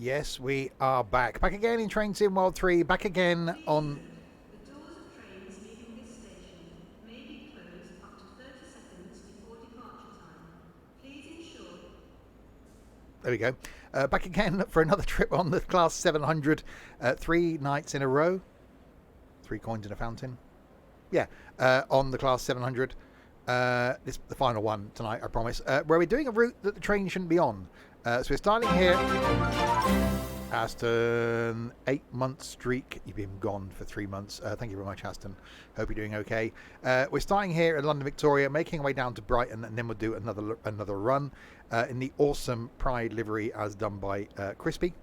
Yes, we are back. Back again in Train Sim World 3. Back again on... The doors of trains leaving this station may be closed up to 30 seconds before departure time. Please ensure... There we go. Back again for another trip on the Class 700. 3 nights in a row. 3 coins in a fountain. Yeah, on the Class 700. This the final one tonight, I promise. Where we're doing a route that the train shouldn't be on. So we're starting here. Aston, 8-month streak. You've been gone for 3 months. Thank you very much, Aston. Hope you're doing okay. We're starting here at London Victoria, making our way down to Brighton, and then we'll do another run in the awesome Pride livery as done by Crispy.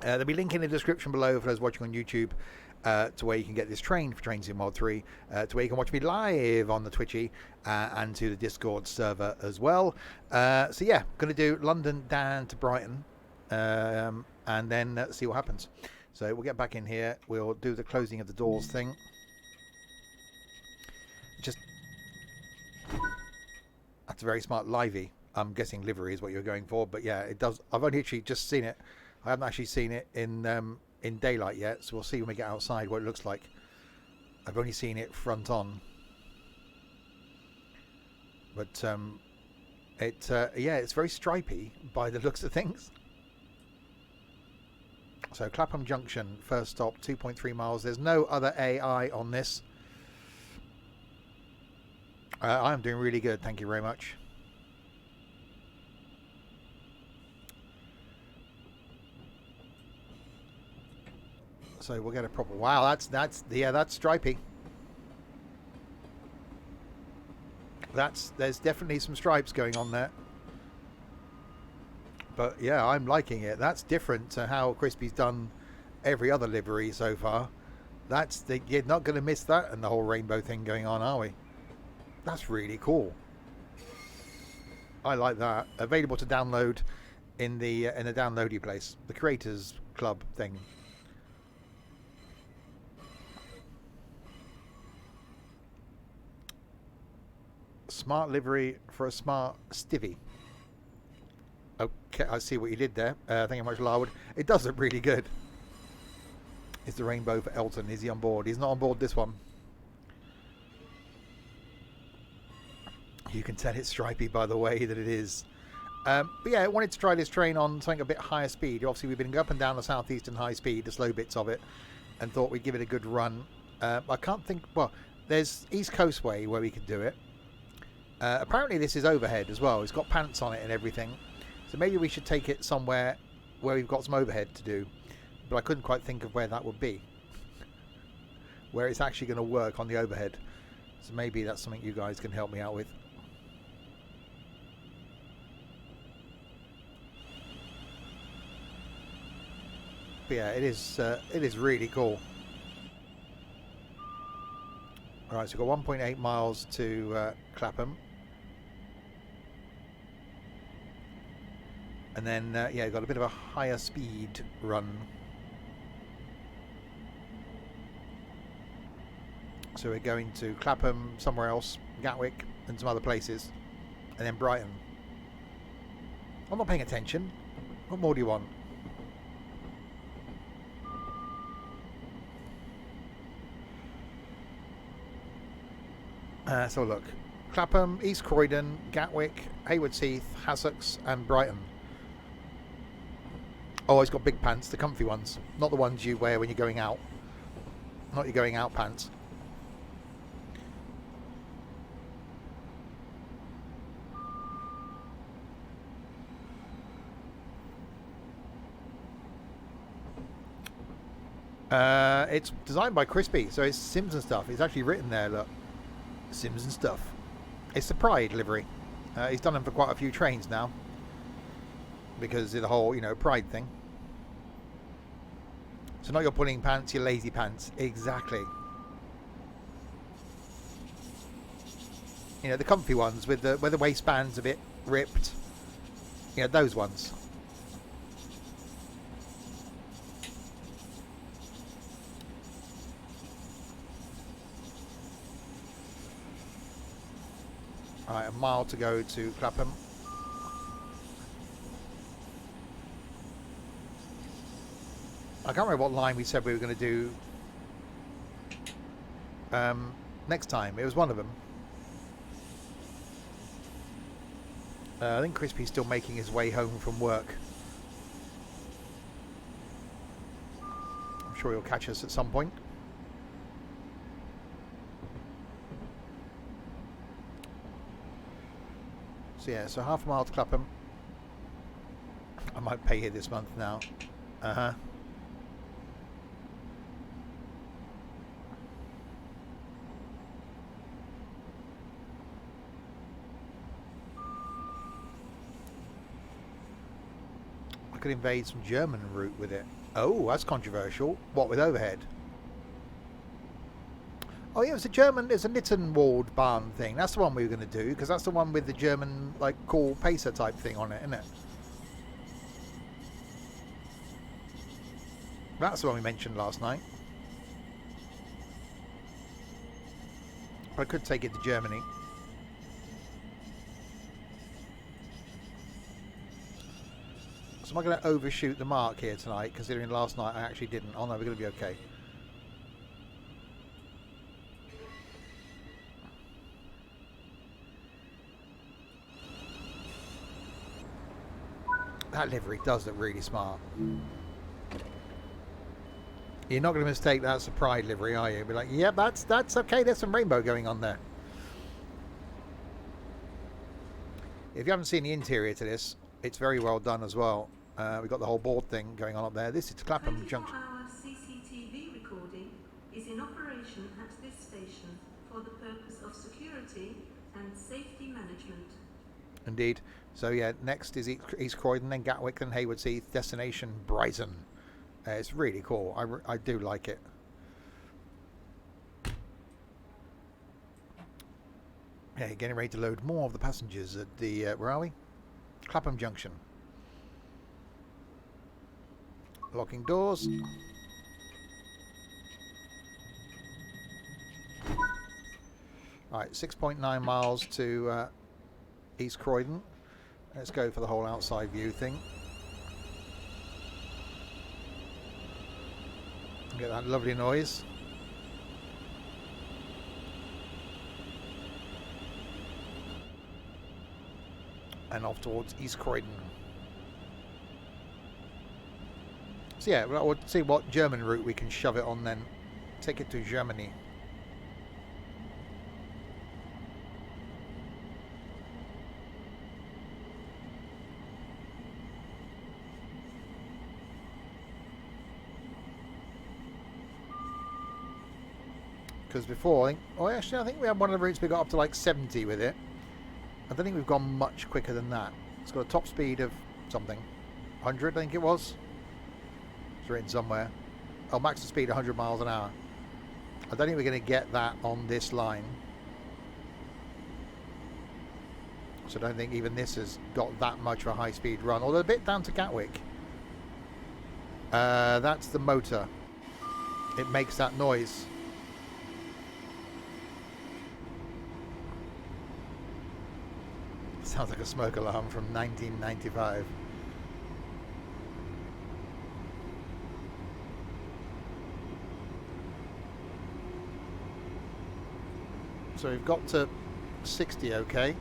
There'll be a link in the description below for those watching on YouTube to where you can get this train for Train Sim World 3, to where you can watch me live on the Twitchy and to the Discord server as well. So yeah, going to do London down to Brighton. And then see what happens. So we'll get back in here. We'll do the closing of the doors thing. That's a very smart Livery. I'm guessing livery is what you're going for, but yeah, it does. I've only actually just seen it. I haven't actually seen it in daylight yet, so we'll see when we get outside what it looks like. I've only seen it front on, but yeah, it's very stripy by the looks of things. So Clapham Junction, first stop, 2.3 miles. There's no other AI on this. I am doing really good, thank you very much. So we'll get a proper... Wow, that's stripy. There's definitely some stripes going on there. But yeah, I'm liking it. That's different to how Crispy's done every other livery so far. You're not going to miss that and the whole rainbow thing going on, are we? That's really cool. I like that. Available to download in the downloady place, the Creators Club thing. Smart livery for a smart stivvy. Okay, I see what you did there. Thank you very much, Larwood. It does look really good. Is the rainbow for Elton? Is he on board? He's not on board this one. You can tell it's stripy by the way that it is. But yeah, I wanted to try this train on something a bit higher speed. Obviously, we've been up and down the southeastern high speed, the slow bits of it, and thought we'd give it a good run. I can't think... Well, there's East Coast Way where we could do it. Apparently, this is overhead as well. It's got pants on it and everything. So maybe we should take it somewhere where we've got some overhead to do. But I couldn't quite think of where that would be. Where it's actually going to work on the overhead. So maybe that's something you guys can help me out with. But yeah, it is really cool. Alright, so we've got 1.8 miles to Clapham. And then, yeah, got a bit of a higher speed run. So we're going to Clapham, somewhere else, Gatwick, and some other places. And then Brighton. I'm not paying attention. What more do you want? So look. Clapham, East Croydon, Gatwick, Haywards Heath, Hassocks, and Brighton. Oh, it's got big pants, the comfy ones. Not the ones you wear when you're going out. Not your going out pants. It's designed by Crispy, so it's Sims and stuff. It's actually written there, look. Sims and stuff. It's the Pride livery. He's done them for quite a few trains now. Because of the whole, you know, Pride thing. So not your pulling pants, your lazy pants. Exactly. You know, the comfy ones with where the waistband's a bit ripped. You know, those ones. Alright, a mile to go to Clapham. can't remember what line we said we were going to do next time. It was one of them. I think Crispy's still making his way home from work. I'm sure he'll catch us at some point. So yeah, so half a mile to Clapham. I might pay here this month now. Uh-huh. I could invade some German route with it. Oh, that's controversial. What, with overhead? Oh yeah, it's a German, it's a Nittenwald barn thing. That's the one we were going to do, because that's the one with the German, like, cool pacer type thing on it, isn't it? That's the one we mentioned last night. But I could take it to Germany. So am I going to overshoot the mark here tonight, considering last night I actually didn't? Oh no, we're going to be okay. That livery does look really smart. You're not going to mistake that as a Pride livery, are you? Be like, yeah, that's okay. There's some rainbow going on there. If you haven't seen the interior to this, it's very well done as well. We've got the whole board thing going on up there. This is Clapham Junction. 24-hour CCTV recording is in operation at this station for the purpose of security and safety management. Indeed. So yeah, next is East Croydon, then Gatwick, then Hayward Heath, destination Brighton. It's really cool. I do like it. Yeah, getting ready to load more of the passengers at the where are we? Clapham Junction. Locking doors. Alright, 6.9 miles to East Croydon. Let's go for the whole outside view thing. Get that lovely noise. And off towards East Croydon. So yeah, we'll see what German route we can shove it on then. Take it to Germany. Because before, I think we had one of the routes we got up to like 70 with it. I don't think we've gone much quicker than that. It's got a top speed of something. 100, I think it was. It's written somewhere. Oh, maximum speed 100 miles an hour. I don't think we're going to get that on this line. So I don't think even this has got that much of a high-speed run. Although a bit down to Gatwick. That's the motor. It makes that noise. Sounds like a smoke alarm from 1995. So we've got to 60, okay.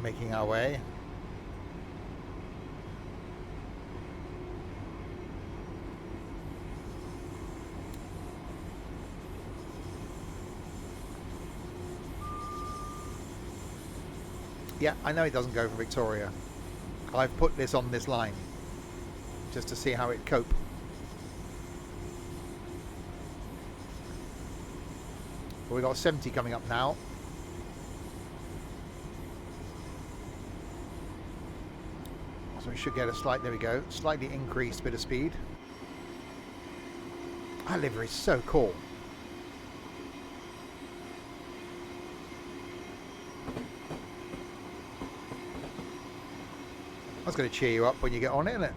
Making our way. Yeah, I know it doesn't go for Victoria. I've put this on this line just to see how it cope. But we've got 70 coming up now. So we should get a slight, there we go, slightly increased bit of speed. That livery is so cool. That's going to cheer you up when you get on it, isn't it?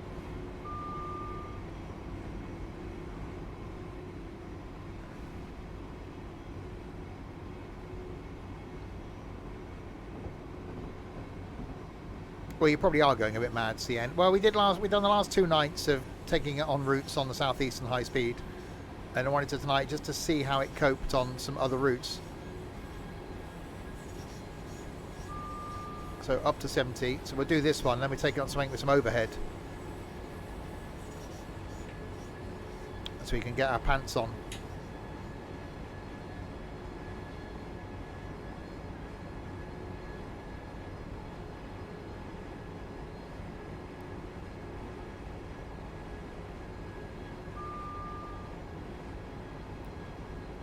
Well, you probably are going a bit mad, CN. Well, we've done the last 2 nights of taking it on routes on the southeastern high speed, and I wanted to tonight just to see how it coped on some other routes. So up to 70. So we'll do this one, then we take it on something with some overhead, so we can get our pants on.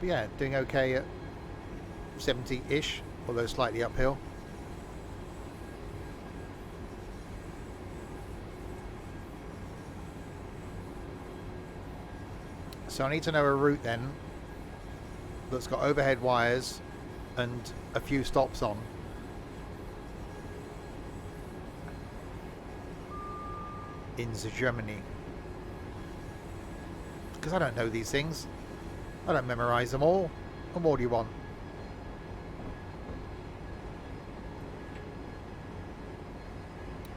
But yeah, doing okay at 70-ish, although slightly uphill. So I need to know a route then that's got overhead wires and a few stops on. In Germany. Because I don't know these things. I don't memorise them all. What more do you want?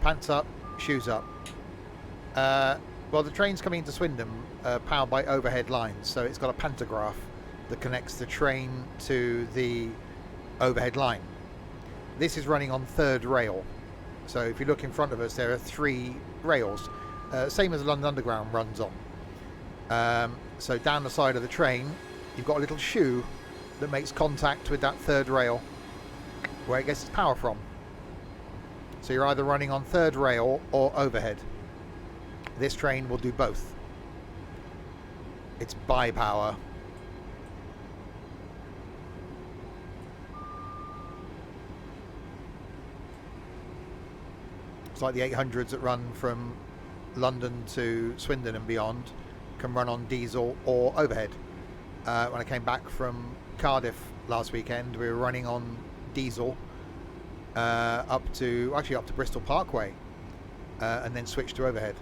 Pants up, shoes up. Well, the train's coming into Swindon, powered by overhead lines, so it's got a pantograph that connects the train to the overhead line. This is running on third rail, so if you look in front of us, there are 3 rails, same as the London Underground runs on. So down the side of the train, you've got a little shoe that makes contact with that third rail, where it gets its power from. So you're either running on third rail or overhead. This train will do both. It's bi-power. It's like the 800s that run from London to Swindon and beyond can run on diesel or overhead. When I came back from Cardiff last weekend, we were running on diesel up to Bristol Parkway, and then switched to overhead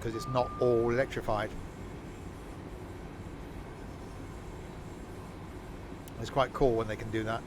because it's not all electrified. It's quite cool when they can do that.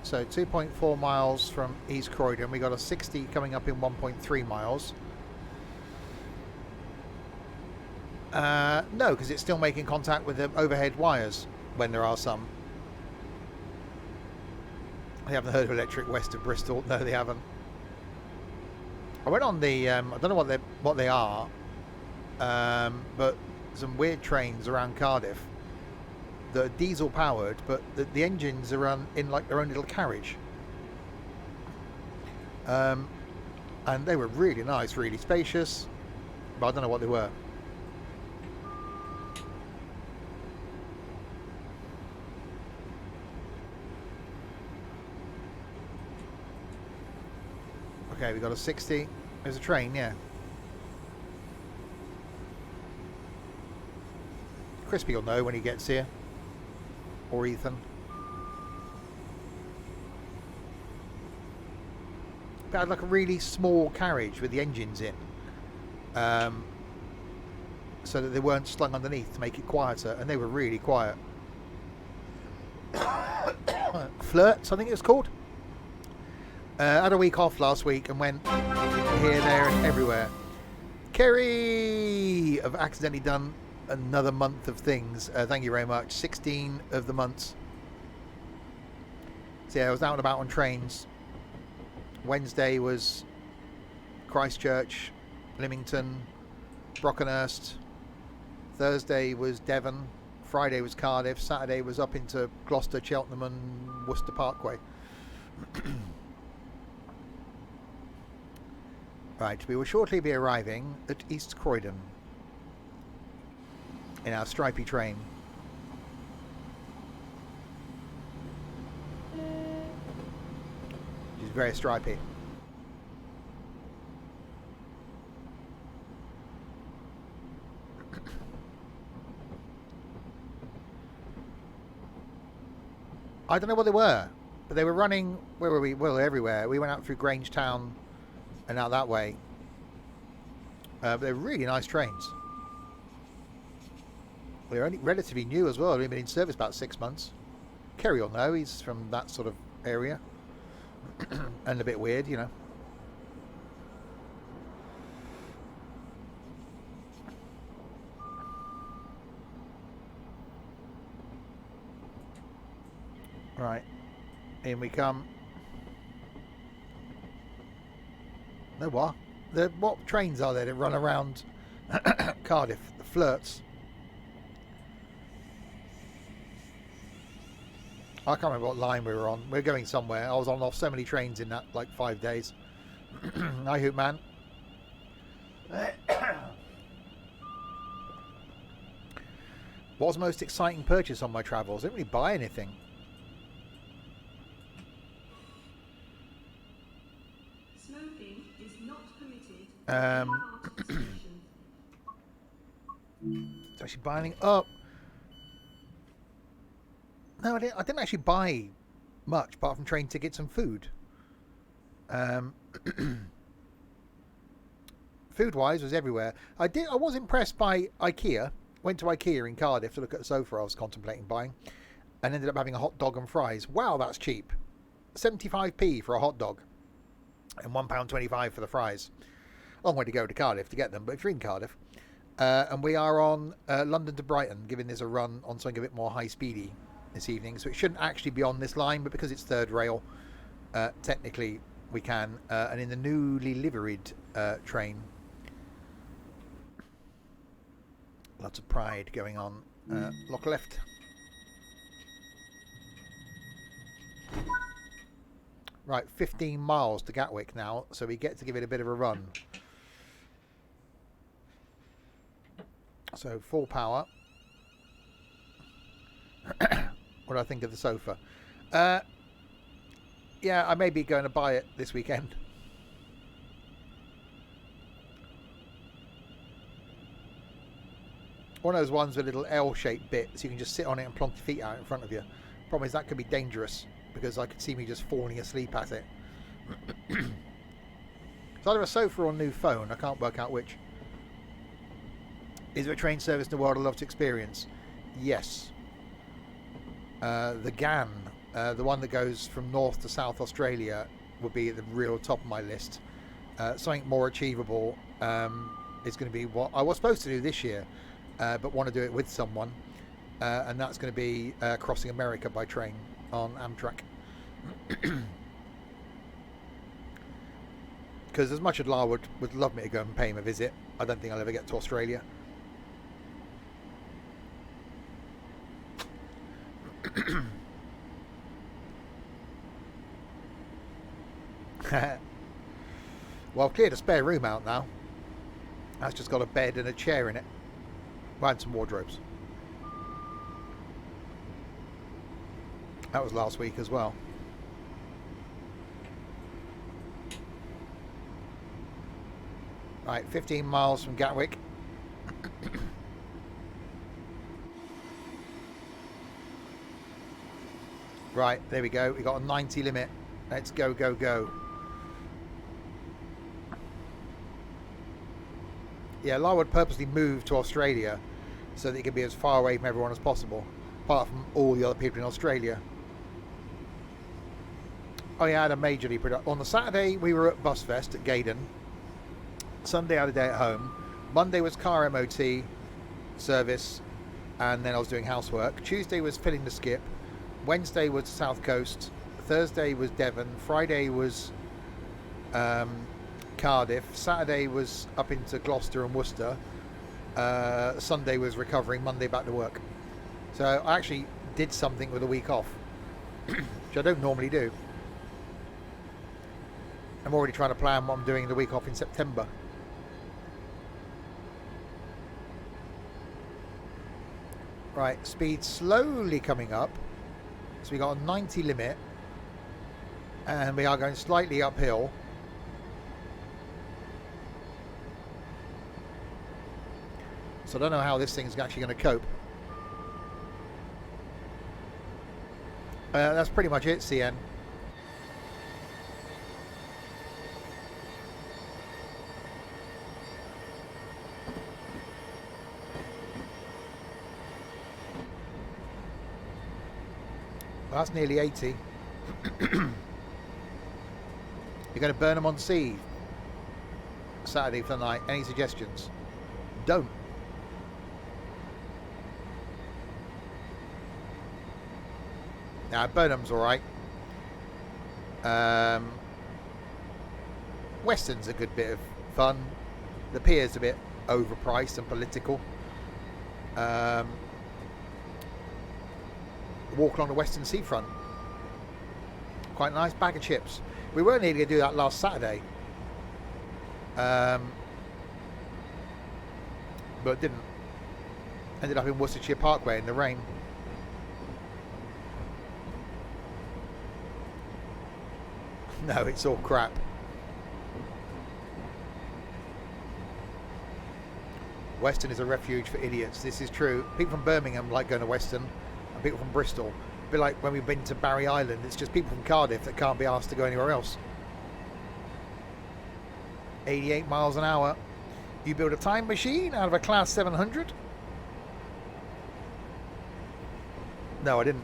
So 2.4 miles from East Croydon. We got a 60 coming up in 1.3 miles. No, because it's still making contact with the overhead wires when there are some. They haven't heard of electric west of Bristol. No, they haven't. I went on the I don't know what they are, but some weird trains around Cardiff that are diesel powered, but the engines are in like their own little carriage, and they were really nice, really spacious, but I don't know what they were. Okay, we got a 60. There's a train, yeah. Crispy will know when he gets here. Or Ethan. But I had like a really small carriage with the engines in, so that they weren't slung underneath to make it quieter, and they were really quiet. Flirts, I think it was called. Had a week off last week and went here, there and everywhere. Kerry! I've accidentally done another month of things. Thank you very much. 16 of the months. So yeah, I was out and about on trains. Wednesday was Christchurch, Lymington, Brockenhurst. Thursday was Devon. Friday was Cardiff. Saturday was up into Gloucester, Cheltenham and Worcester Parkway. Right, we will shortly be arriving at East Croydon in our stripy train. Which is very stripy. I don't know what they were, but they were running. Where were we? Well, everywhere. We went out through Grangetown and out that way. But they're really nice trains. They're only relatively new as well. They've been in service about 6 months. Kerry will know. He's from that sort of area. And a bit weird, you know. Right. In we come. No, what? What trains are there that run around Cardiff? The flirts. I can't remember what line we were on. We were going somewhere. I was on off so many trains in that like 5 days. I hope, man. What was the most exciting purchase on my travels? I didn't really buy anything. Smoking is not permitted. So actually buying up. No, I didn't actually buy much apart from train tickets and food. Food-wise was everywhere. I was impressed by IKEA. Went to IKEA in Cardiff to look at a sofa I was contemplating buying, and ended up having a hot dog and fries. Wow, that's cheap. 75p for a hot dog, and £1.25 for the fries. Long way to go to Cardiff to get them, but if you're in Cardiff, and we are on London to Brighton, giving this a run on something a bit more high-speedy this evening, so it shouldn't actually be on this line, but because it's third rail, technically we can, and in the newly liveried train. Lots of pride going on. Lock left. Right, 15 miles to Gatwick now, so we get to give it a bit of a run. So full power. What do I think of the sofa? Yeah, I may be going to buy it this weekend. One of those ones with a little L-shaped bit, so you can just sit on it and plonk your feet out in front of you. Problem is that could be dangerous, because I could see me just falling asleep at it. It's either a sofa or a new phone. I can't work out which. Is there a train service in the world I'd love to experience? Yes. The GAN, the one that goes from North to South Australia, would be at the real top of my list. Something more achievable is going to be what I was supposed to do this year, but want to do it with someone, and that's going to be crossing America by train on Amtrak. Because as much as Lara would love me to go and pay him a visit, I don't think I'll ever get to Australia. Well, I've cleared a spare room out now. That's just got a bed and a chair in it. And some wardrobes. That was last week as well. Right, 15 miles from Gatwick. Right, there we go. We got a 90 limit. Let's go, go, go. Yeah, Lara would purposely move to Australia so that it could be as far away from everyone as possible, apart from all the other people in Australia. Oh yeah, I had a majorly production. On the Saturday, we were at Busfest at Gaydon. Sunday, I had a day at home. Monday was car MOT service, and then I was doing housework. Tuesday was filling the skip. Wednesday was South Coast. Thursday was Devon. Friday was Cardiff. Saturday was up into Gloucester and Worcester. Sunday was recovering. Monday back to work. So I actually did something with a week off, which I don't normally do. I'm already trying to plan what I'm doing the week off in September. Right, speed slowly coming up. So we got a 90 limit, and we are going slightly uphill. So I don't know how this thing's actually going to cope. That's pretty much it, CN. Well, that's nearly 80. You're going to burn them on sea Saturday for the night. Any suggestions? Don't. Now, Burnham's alright. Western's a good bit of fun. The pier's a bit overpriced and political. Walk along the western seafront. Quite nice. Bag of chips. We were nearly going to do that last Saturday. But didn't. Ended up in Worcestershire Parkway in the rain. No, it's all crap. Western is a refuge for idiots. This is true. People from Birmingham like going to Western, and people from Bristol. A bit like when we've been to Barry Island. It's just people from Cardiff that can't be asked to go anywhere else. 88 miles an hour. You build a time machine out of a Class 700? No, I didn't.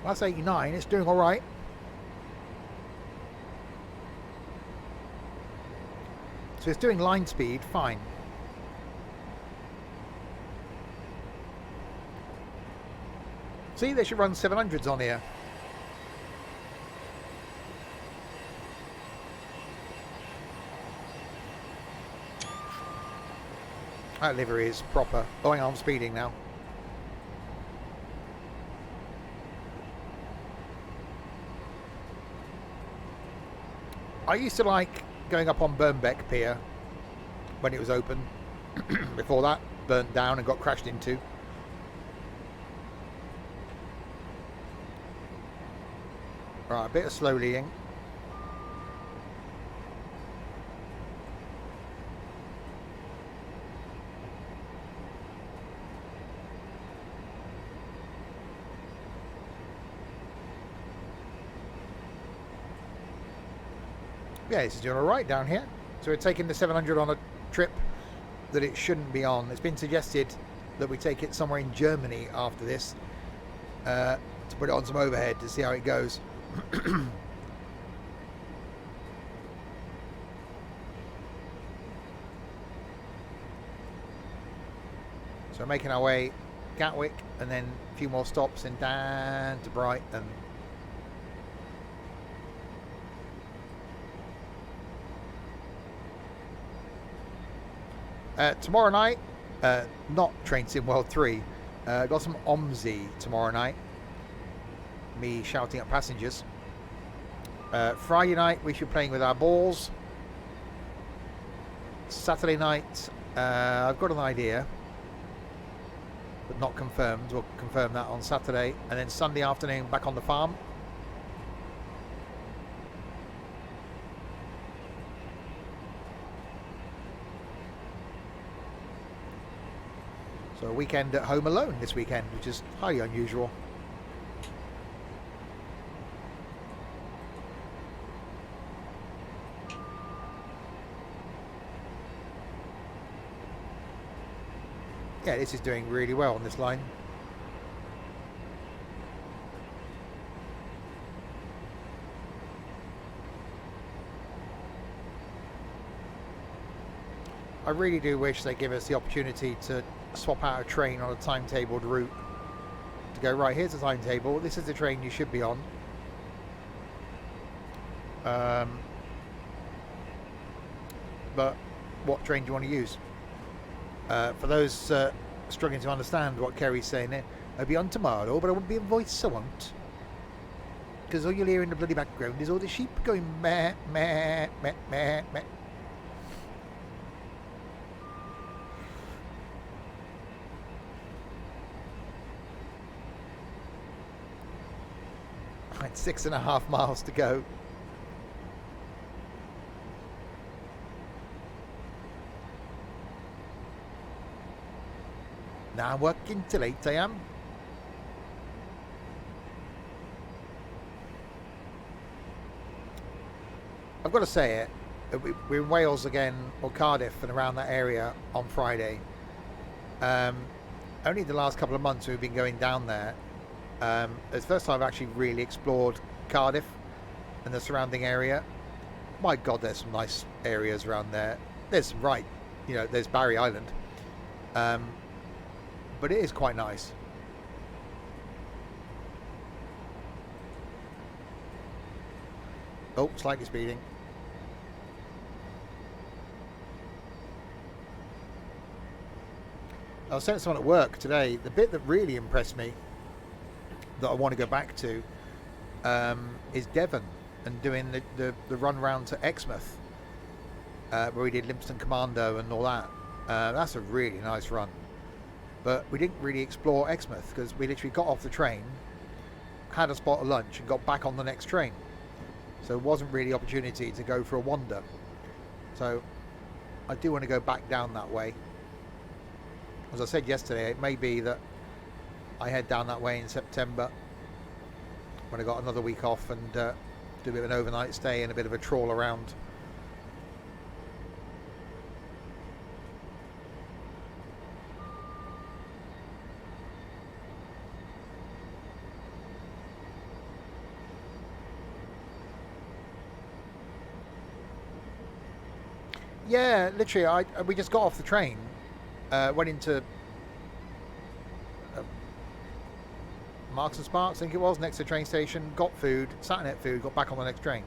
That's 89. It's doing all right. So it's doing line speed, fine. See, they should run 700s on here. That livery is proper. Oh, hang on, I'm speeding now. I used to like going up on Burnbeck Pier when it was open. Before that, burnt down and got crashed into. Right, a bit of slowlying. Yeah, it's doing all right down here. So we're taking the 700 on a trip that it shouldn't be on. It's been suggested that we take it somewhere in Germany after this to put it on some overhead to see how it goes. So we're making our way Gatwick and then a few more stops and down to Brighton. Tomorrow night, not Train Sim World 3, got some OMSI tomorrow night. Me shouting at passengers. Friday night, we should be playing with our balls. Saturday night, I've got an idea, but not confirmed. We'll confirm that on Saturday. And then Sunday afternoon, back on the farm. So a weekend at home alone this weekend, which is highly unusual. Yeah, this is doing really well on this line. I really do wish they give us the opportunity to swap out a train on a timetabled route to go, right, here's the timetable, this is the train you should be on. But what train do you want to use? For those struggling to understand what Kerry's saying there, I'll be on tomorrow, but I won't be a voice, I won't. Because all you'll hear in the bloody background is all the sheep going meh, meh, meh, meh, meh. Right, 6.5 miles to go. Now I'm working till 8 a.m. I've got to say it. We're in Wales again, or Cardiff, and around that area on Friday. Only the last couple of months we've been going down there. It's the first time I've actually really explored Cardiff and the surrounding area. My God, there's some nice areas around there. There's some there's Barry Island. But it is quite nice. Oh, slightly speeding. I was saying to someone at work today, the bit that really impressed me that I want to go back to is Devon and doing the run round to Exmouth, where we did Limpston Commando and all that. That's a really nice run. But we didn't really explore Exmouth because we literally got off the train, had a spot of lunch and got back on the next train. So it wasn't really opportunity to go for a wander. So I do want to go back down that way. As I said yesterday, it may be that I head down that way in September when I got another week off and do a bit of an overnight stay and a bit of a trawl around. Yeah, literally, we just got off the train, went into Marks and Sparks, I think it was, next to the train station, got food, sat in that food, got back on the next train.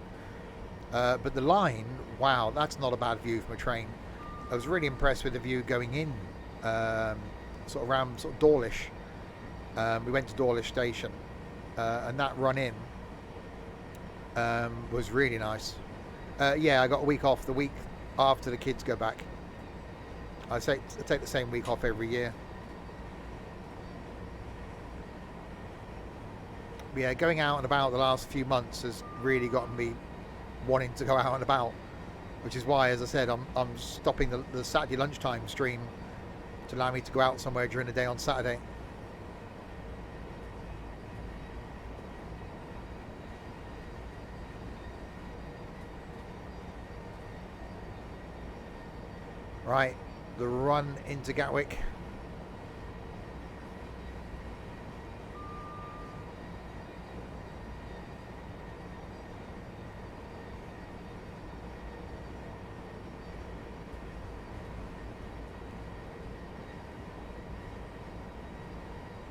But the line, wow, that's not a bad view from a train. I was really impressed with the view going in, sort of around sort of Dawlish. We went to Dawlish station, and that run in was really nice. Yeah, I got a week off the week after the kids go back. I take the same week off every year. But yeah, going out and about the last few months has really gotten me wanting to go out and about, which is why, as I said, I'm stopping the Saturday lunchtime stream to allow me to go out somewhere during the day on Saturday. Right, the run into Gatwick.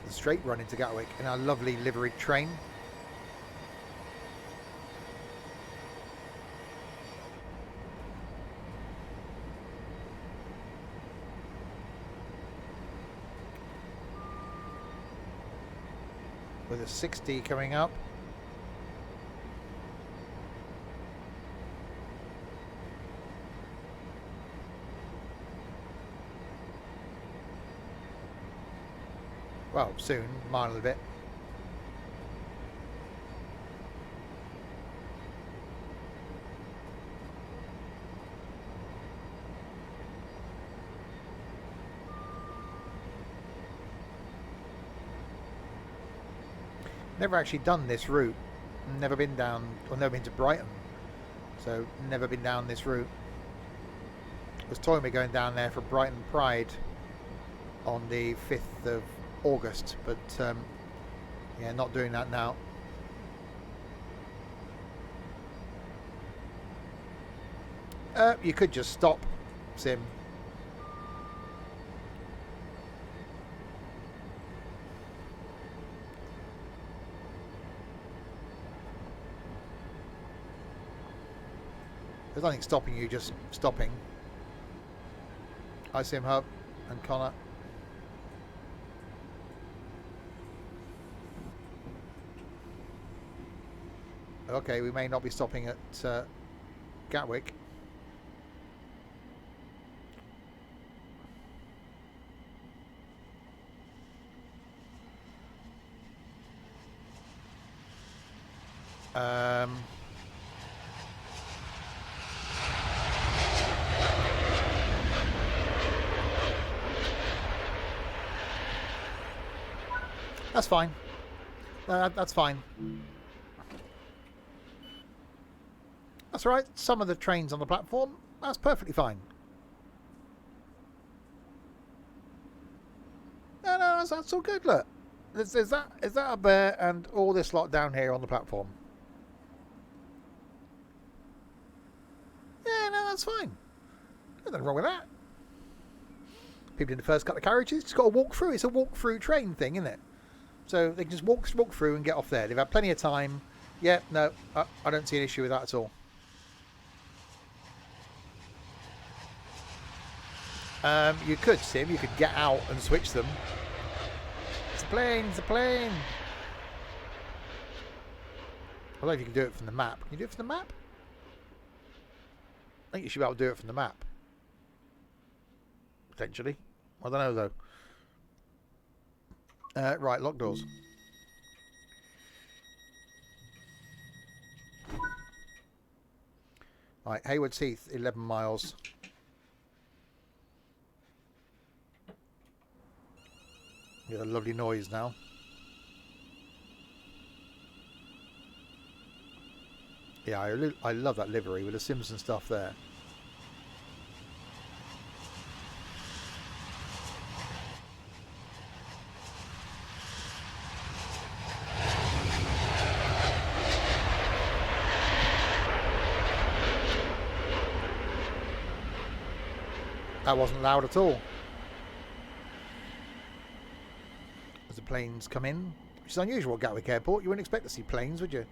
The straight run into Gatwick in our lovely liveried train. With a 60 coming up. Well, soon, mile and a bit. Never actually done this route. Never been down, or never been to Brighton. So, never been down this route. I was toying with going down there for Brighton Pride on the 5th of August, but yeah, not doing that now. You could just stop, Sim. There's nothing stopping you, just stopping. Hi, Sim Hub and Connor. Okay, we may not be stopping at Gatwick. That's fine. That's fine. That's all right. Some of the trains on the platform, that's perfectly fine. No, that's all good. Look, is that a bear and all this lot down here on the platform? Yeah, no, that's fine. Nothing wrong with that. People in the first couple of carriages just got to walk through. It's a walk-through train thing, isn't it? So they can just walk through and get off there. They've had plenty of time. Yeah, no, I don't see an issue with that at all. You could, Sim. You could get out and switch them. It's a plane. It's a plane. I don't know if you can do it from the map. Can you do it from the map? I think you should be able to do it from the map. Potentially. I don't know, though. Right, lock doors. Right, Hayward's Heath, 11 miles. You get a lovely noise now. Yeah, I love that livery with the Simpson stuff there. That wasn't loud at all. As the planes come in, which is unusual at Gatwick Airport. You wouldn't expect to see planes, would you?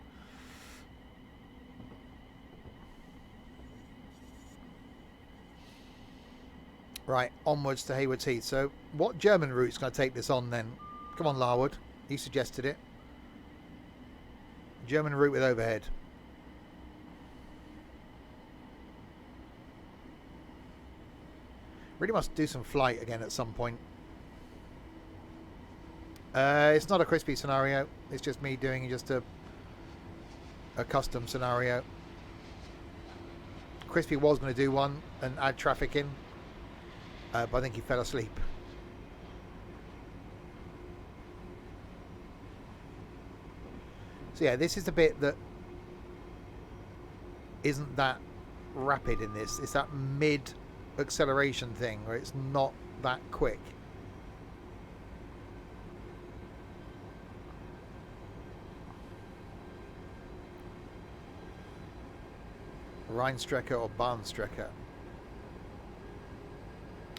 Right, onwards to Hayward's Heath. So, what German route's going to take this on then? Come on, Larwood. He suggested it. German route with overhead. Really must do some flight again at some point. It's not a crispy scenario. It's just me doing just a custom scenario. Crispy was going to do one and add traffic in, but I think he fell asleep. So yeah, this is the bit that isn't that rapid in this. It's that mid acceleration thing where it's not that quick. Rheinstrecke or Bahnstrecke?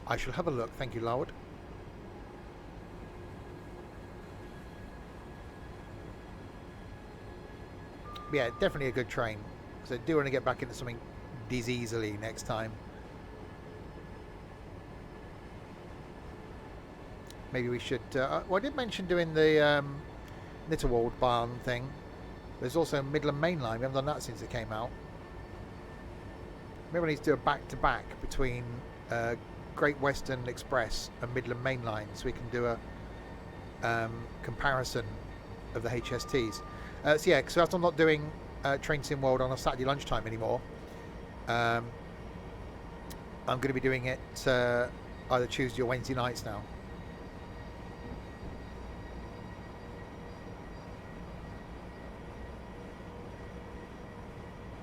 I shall have a look. Thank you, Larwood. Yeah, definitely a good train. So I do want to get back into something easily next time. Maybe we should... well, I did mention doing the Nitterwald Bahn thing. There's also Midland Main Line. We haven't done that since it came out. Maybe we need to do a back-to-back between Great Western Express and Midland Main Line, so we can do a comparison of the HSTs. So yeah, so I'm not doing Train Sim World on a Saturday lunchtime anymore. I'm going to be doing it either Tuesday or Wednesday nights now.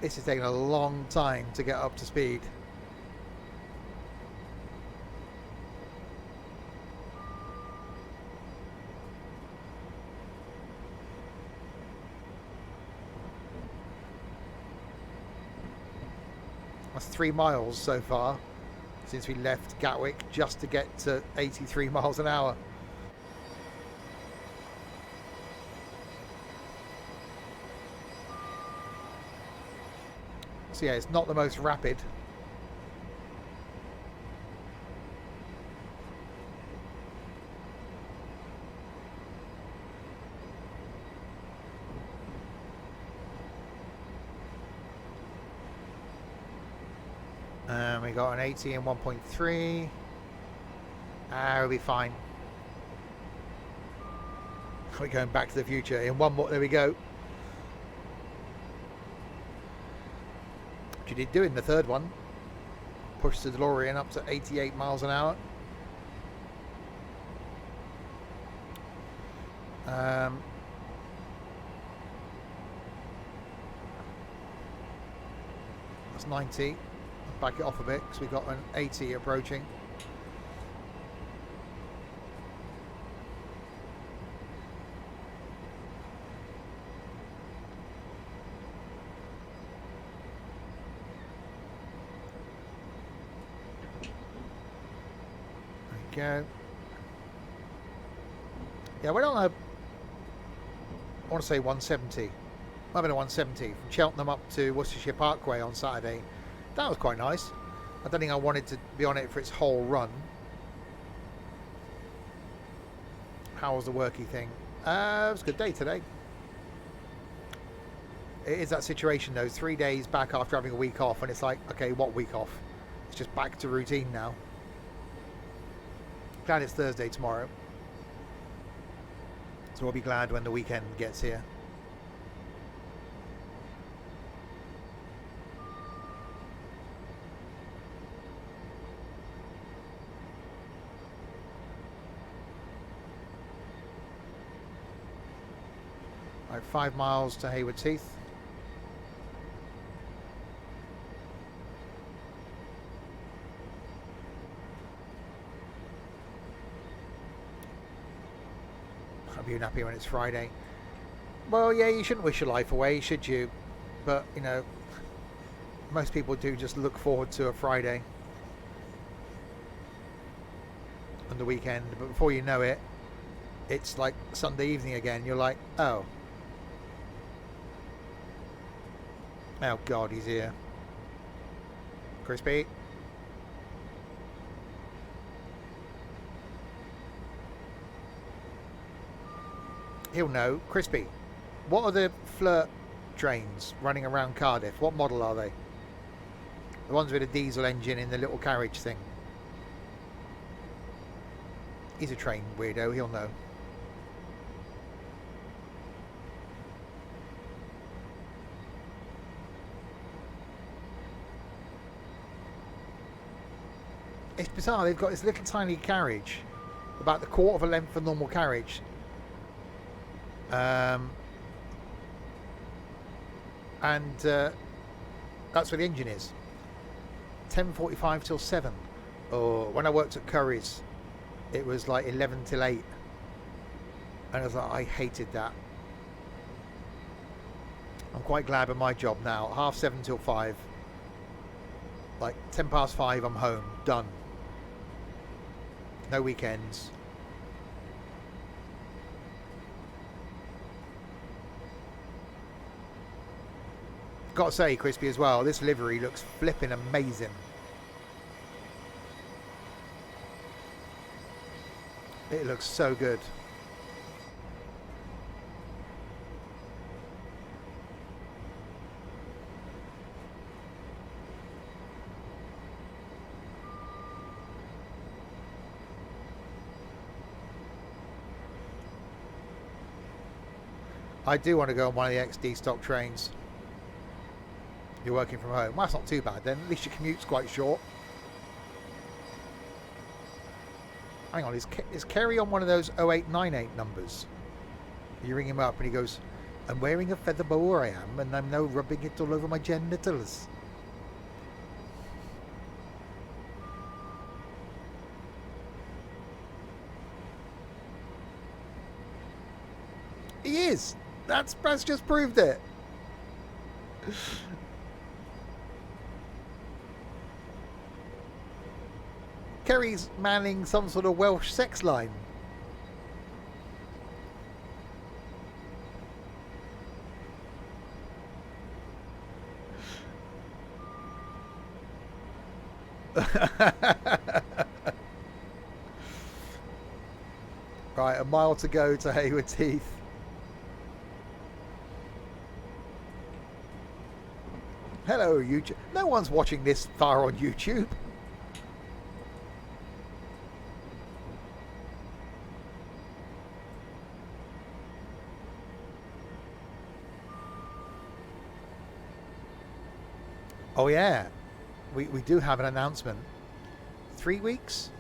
This is taking a long time to get up to speed. That's 3 miles so far since we left Gatwick just to get to 83 miles an hour. So yeah, it's not the most rapid. We got an 80 and 1.3. We'll be fine. We're going back to the future in one more. There we go. Which you did do in the third one. Pushed the DeLorean up to 88 miles an hour. Um, that's 90. Back it off a bit because we've got an 80 approaching. There we go. Yeah, we're on a, I want to say 170. Might have been a 170 from Cheltenham up to Worcestershire Parkway on Saturday. That was quite nice. I don't think I wanted to be on it for its whole run. How was the worky thing? It was a good day today. It is that situation though, 3 days back after having a week off, and it's like, okay, what week off? It's just back to routine now. Glad it's Thursday tomorrow. So I'll be glad when the weekend gets here. Right, 5 miles to Hayward Heath. I'll be happy when it's Friday. Well, yeah, you shouldn't wish your life away, should you? But, you know, most people do just look forward to a Friday and the weekend. But before you know it, it's like Sunday evening again. You're like, oh. Oh, God, he's here. Crispy. He'll know. Crispy, what are the flirt trains running around Cardiff? What model are they? The ones with a diesel engine in the little carriage thing. He's a train weirdo, he'll know. It's bizarre, they've got this little tiny carriage, about the quarter of a length of normal carriage. That's where the engine is. 10:45 till 7. Or when I worked at Curry's, it was like 11 till 8. And I was like, I hated that. I'm quite glad with my job now. 7:30 till 5. Like 5:10, I'm home. Done. No weekends. Got to say, Crispy, as well, this livery looks flipping amazing. It looks so good. I do want to go on one of the XD stock trains. You're working from home. Well, that's not too bad then. At least your commute's quite short. Hang on, is Kerry on one of those 0898 numbers? You ring him up and he goes, I'm wearing a feather boa, I am, and I'm now rubbing it all over my genitals. He is. That's just proved it. Kerry's manning some sort of Welsh sex line. Right, a mile to go to Hayward Heath. Hello, YouTube. No one's watching this far on YouTube. Oh yeah, we do have an announcement. 3 weeks?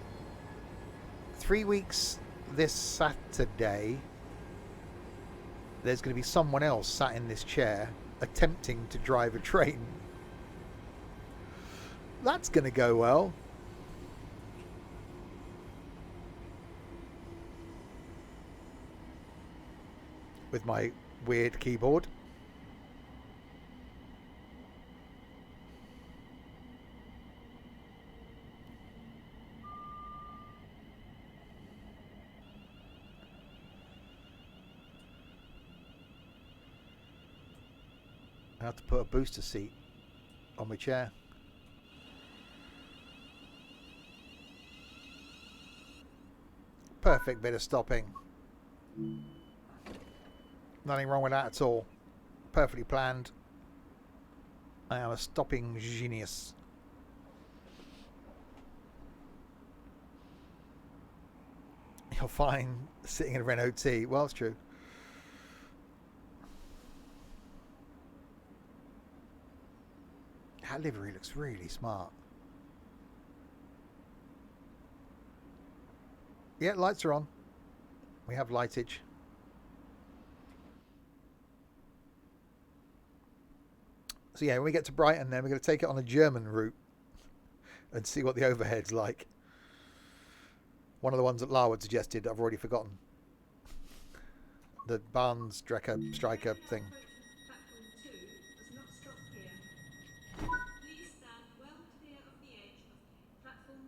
3 weeks this Saturday. there's going to be someone else sat in this chair attempting to drive a train. That's going to go well. With my weird keyboard. I have to put a booster seat on my chair. Perfect bit of stopping. Nothing wrong with that at all. Perfectly planned. I am a stopping genius. You're fine sitting in a Renault T. Well, it's true. That livery looks really smart. Yeah, lights are on. We have lightage. So yeah, when we get to Brighton then we're going to take it on a German route and see what the overhead's like. One of the ones that Larwood suggested, I've already forgotten. The Barnes Striker thing. Platform 2 does not stop here. Please stand well clear of the edge of platform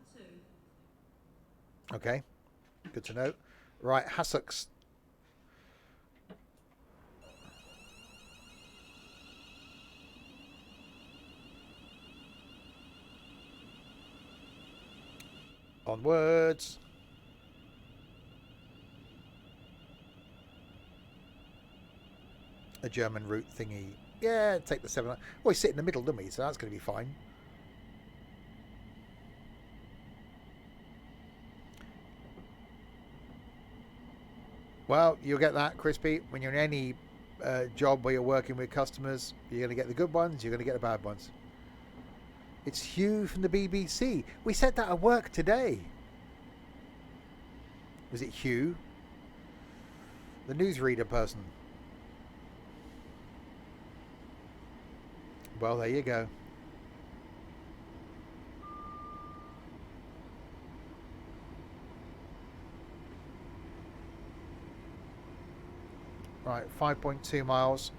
2. Okay, good to know. Right, Hassocks. Onwards. A German route thingy. Yeah, take the 7. Well, we sit in the middle, don't we? So that's going to be fine. Well, you'll get that, Crispy, when you're in any job where you're working with customers. You're going to get the good ones, you're going to get the bad ones. It's Hugh from the BBC. We said that at work today. Was it Hugh? The newsreader person. Well, there you go. Right, 5.2 miles.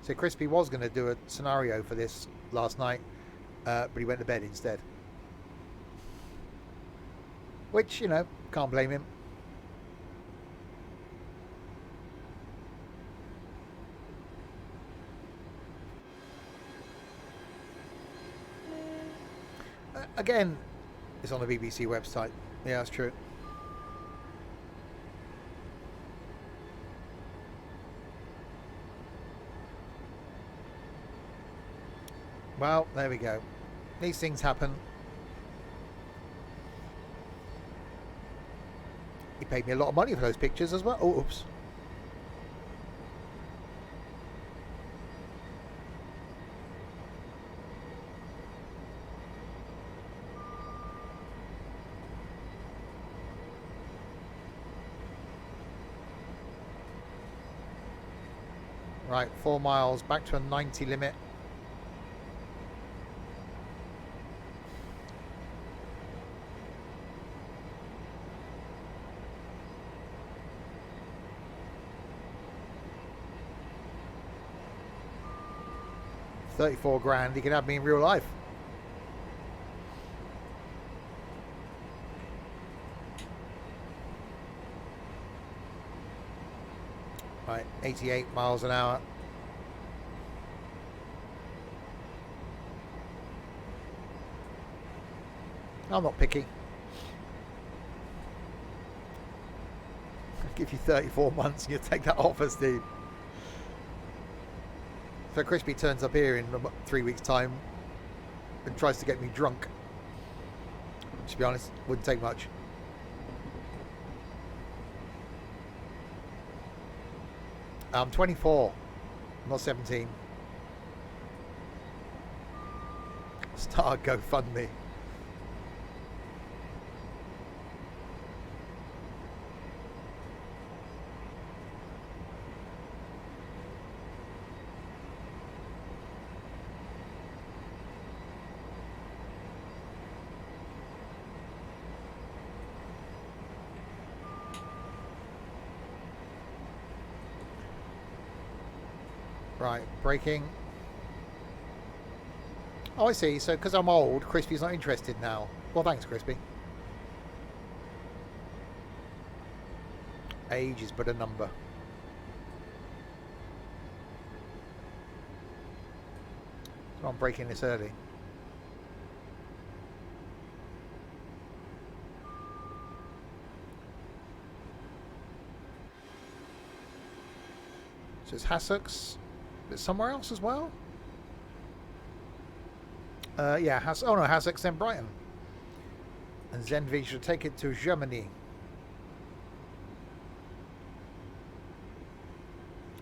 So Crispy was going to do a scenario for this last night, but he went to bed instead. Which, you know, can't blame him. Again, it's on the BBC website. Yeah, that's true. Well, there we go. These things happen. He paid me a lot of money for those pictures as well. Oh, oops. Right, 4 miles, back to a 90 limit. $34,000, he can have me in real life. Right, 88 miles an hour. I'm not picky. I'll give you 34 months and you take that offer, Steve. So Crispy turns up here in 3 weeks' time and tries to get me drunk. To be honest, wouldn't take much. I'm 24, not 17. Start GoFundMe. Right, braking. Oh, I see. So because I'm old, Crispy's not interested now. Well, thanks, Crispy. Age is but a number. So I'm braking this early. So it's Hassocks. But somewhere else as well? Yeah, oh no, Hassocks, then Brighton. And then we should take it to Germany.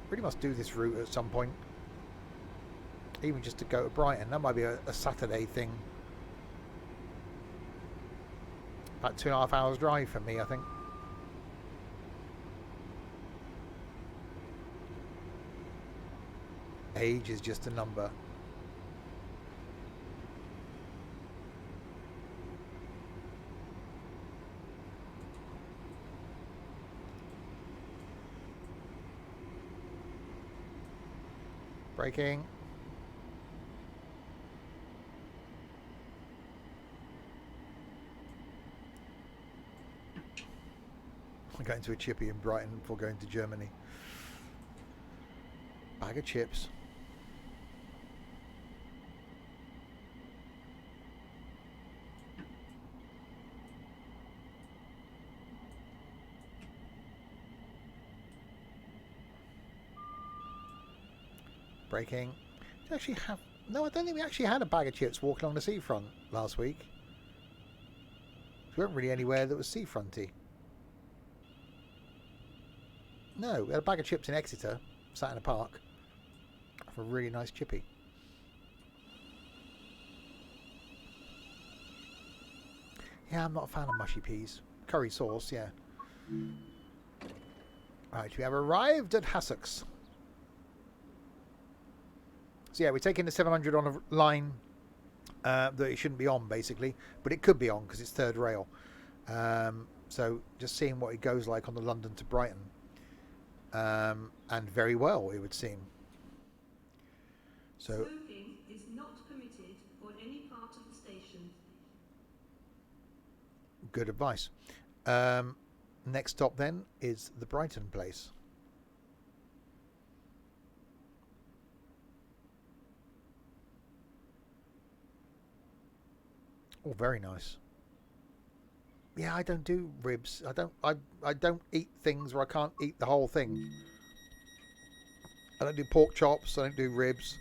Really must do this route at some point. Even just to go to Brighton. That might be a Saturday thing. About 2.5 hours drive for me, I think. Age is just a number. Braking. I'm going to a chippy in Brighton before going to Germany. Bag of chips. Braking. Did we actually have... No, I don't think we actually had a bag of chips walking along the seafront last week. We weren't really anywhere that was seafronty. No, we had a bag of chips in Exeter, sat in a park, for a really nice chippy. Yeah, I'm not a fan of mushy peas. Curry sauce, yeah. Right, we have arrived at Hassocks. So yeah, we're taking the 700 on a line that it shouldn't be on, basically. But it could be on, because it's third rail. So just seeing what it goes like on the London to Brighton. And very well, it would seem. So Smoking is not permitted on any part of the station. good advice. Next stop then is the Brighton place. Oh, very nice. Yeah, I don't do ribs. I don't eat things where I can't eat the whole thing. I don't do pork chops. I don't do ribs.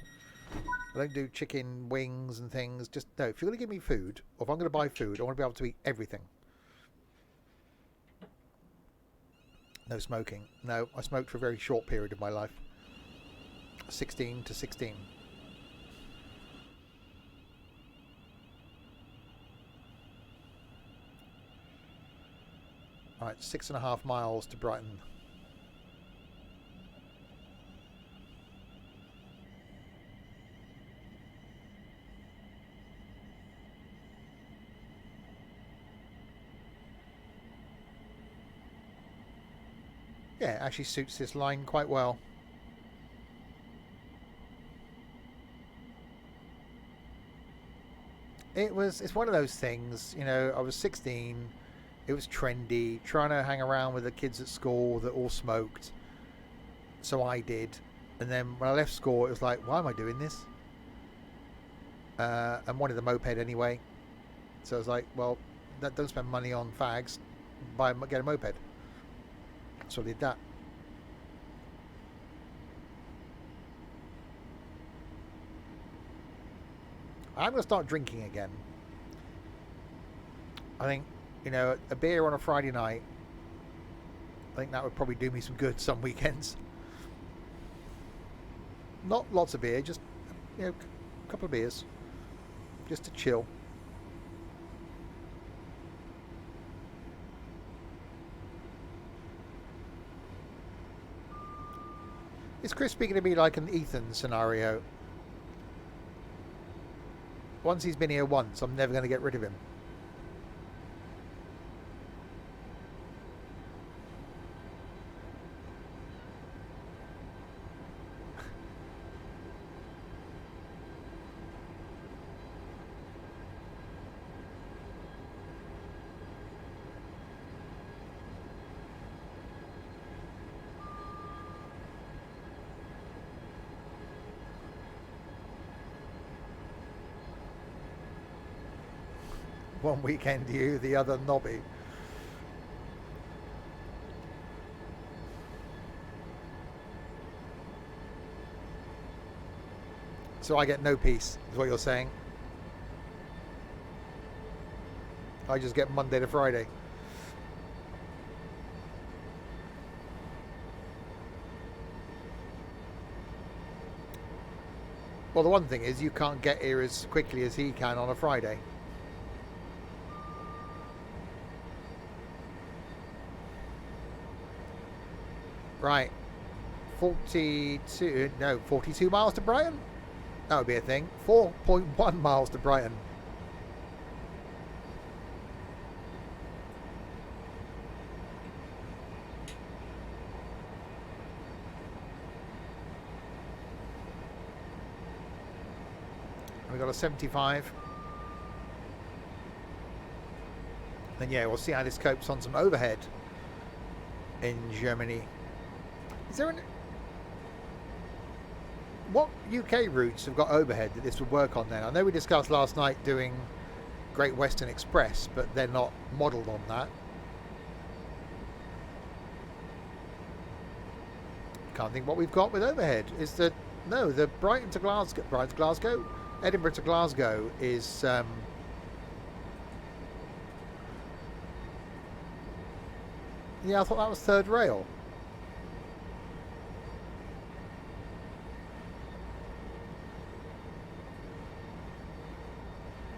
I don't do chicken wings and things. Just no. If you're going to give me food, or if I'm going to buy food, I want to be able to eat everything. No smoking. No, I smoked for a very short period of my life. 16 to 16. Alright, 6.5 miles to Brighton. Yeah, it actually suits this line quite well. It's one of those things, you know, I was 16, it was trendy, trying to hang around with the kids at school that all smoked, so I did. And then when I left school, it was like, why am I doing this? And wanted a moped anyway, so I was like, well, don't spend money on fags, get a moped. So I did that. I'm going to start drinking again. I think, you know, a beer on a Friday night, I think that would probably do me some good some weekends. Not lots of beer, just, you know, a couple of beers. Just to chill. Is Crispy going to be like an Ethan scenario? Once he's been here once, I'm never going to get rid of him. One weekend you, the other Nobby. So I get no peace, is what you're saying. I just get Monday to Friday. Well, the one thing is you can't get here as quickly as he can on a Friday. Right. 42 miles to Brighton? That would be a thing. 4.1 miles to Brighton. We got a 75. Then yeah, we'll see how this copes on some overhead in Germany. Is there what UK routes have got overhead that this would work on then? I know we discussed last night doing Great Western Express, but they're not modelled on that. Can't think what we've got with overhead. Is the Brighton to Glasgow, Edinburgh to Glasgow is yeah, I thought that was third rail.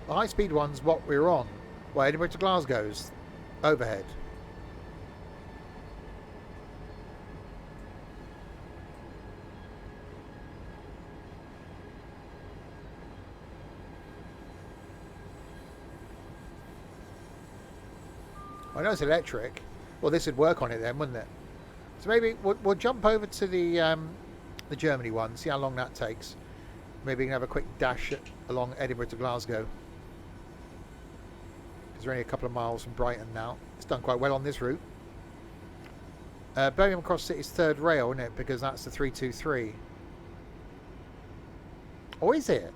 The high speed one's what we're on. Well, Edinburgh to Glasgow's overhead. I know it's electric. Well, this would work on it then, wouldn't it? So maybe we'll jump over to the Germany one, see how long that takes. Maybe we can have a quick dash along Edinburgh to Glasgow. Because we're only a couple of miles from Brighton now. It's done quite well on this route. Birmingham Cross City's third rail, isn't it? Because that's the 323. Or is it?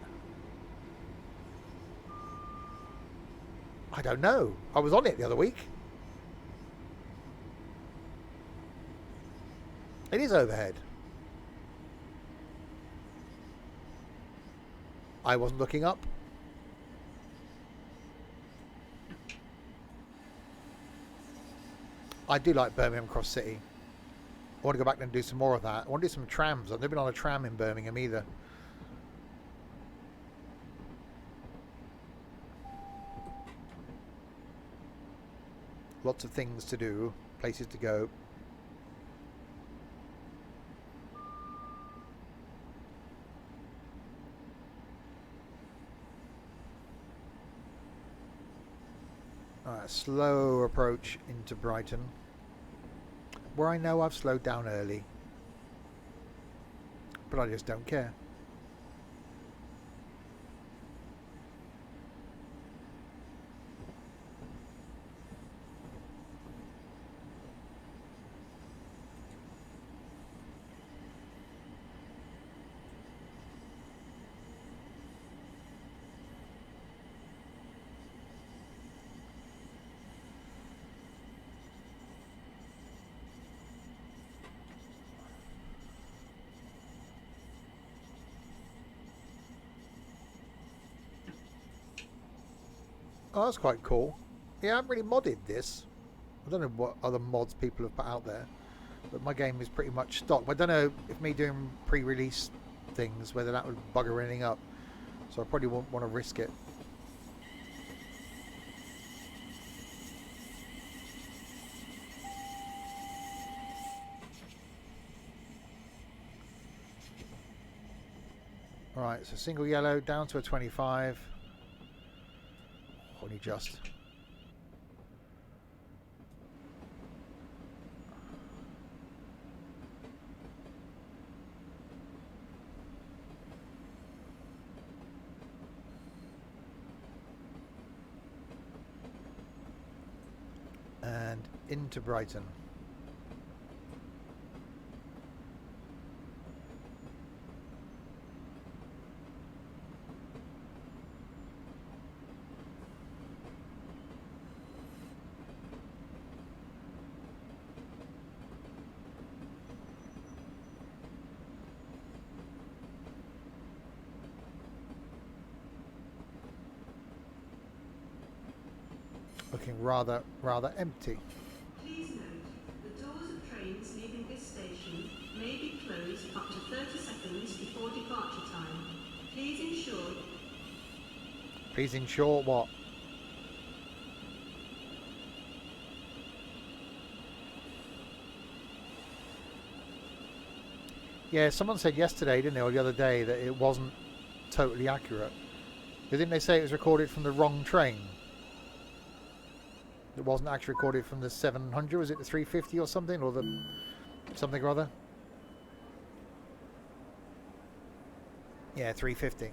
I don't know. I was on it the other week. It is overhead. I wasn't looking up. I do like Birmingham Cross City. I want to go back and do some more of that. I want to do some trams. I've never been on a tram in Birmingham either. Lots of things to do, places to go. Alright, slow approach into Brighton, where I know I've slowed down early, but I just don't care. Oh, that's quite cool. Yeah, I haven't really modded this. I don't know what other mods people have put out there, but my game is pretty much stock. I don't know if me doing pre-release things, whether that would bugger anything up. So I probably won't want to risk it. Alright, so single yellow down to a 25. Only just. And into Brighton. Looking rather empty. Please note, the doors of trains leaving this station may be closed up to 30 seconds before departure time. Please ensure Please ensure what? Yeah, someone said yesterday, didn't they, or the other day, that it wasn't totally accurate. Didn't they say it was recorded from the wrong train? It wasn't actually recorded from the 700, was it the 350 or something? Or the something or other? Yeah, 350.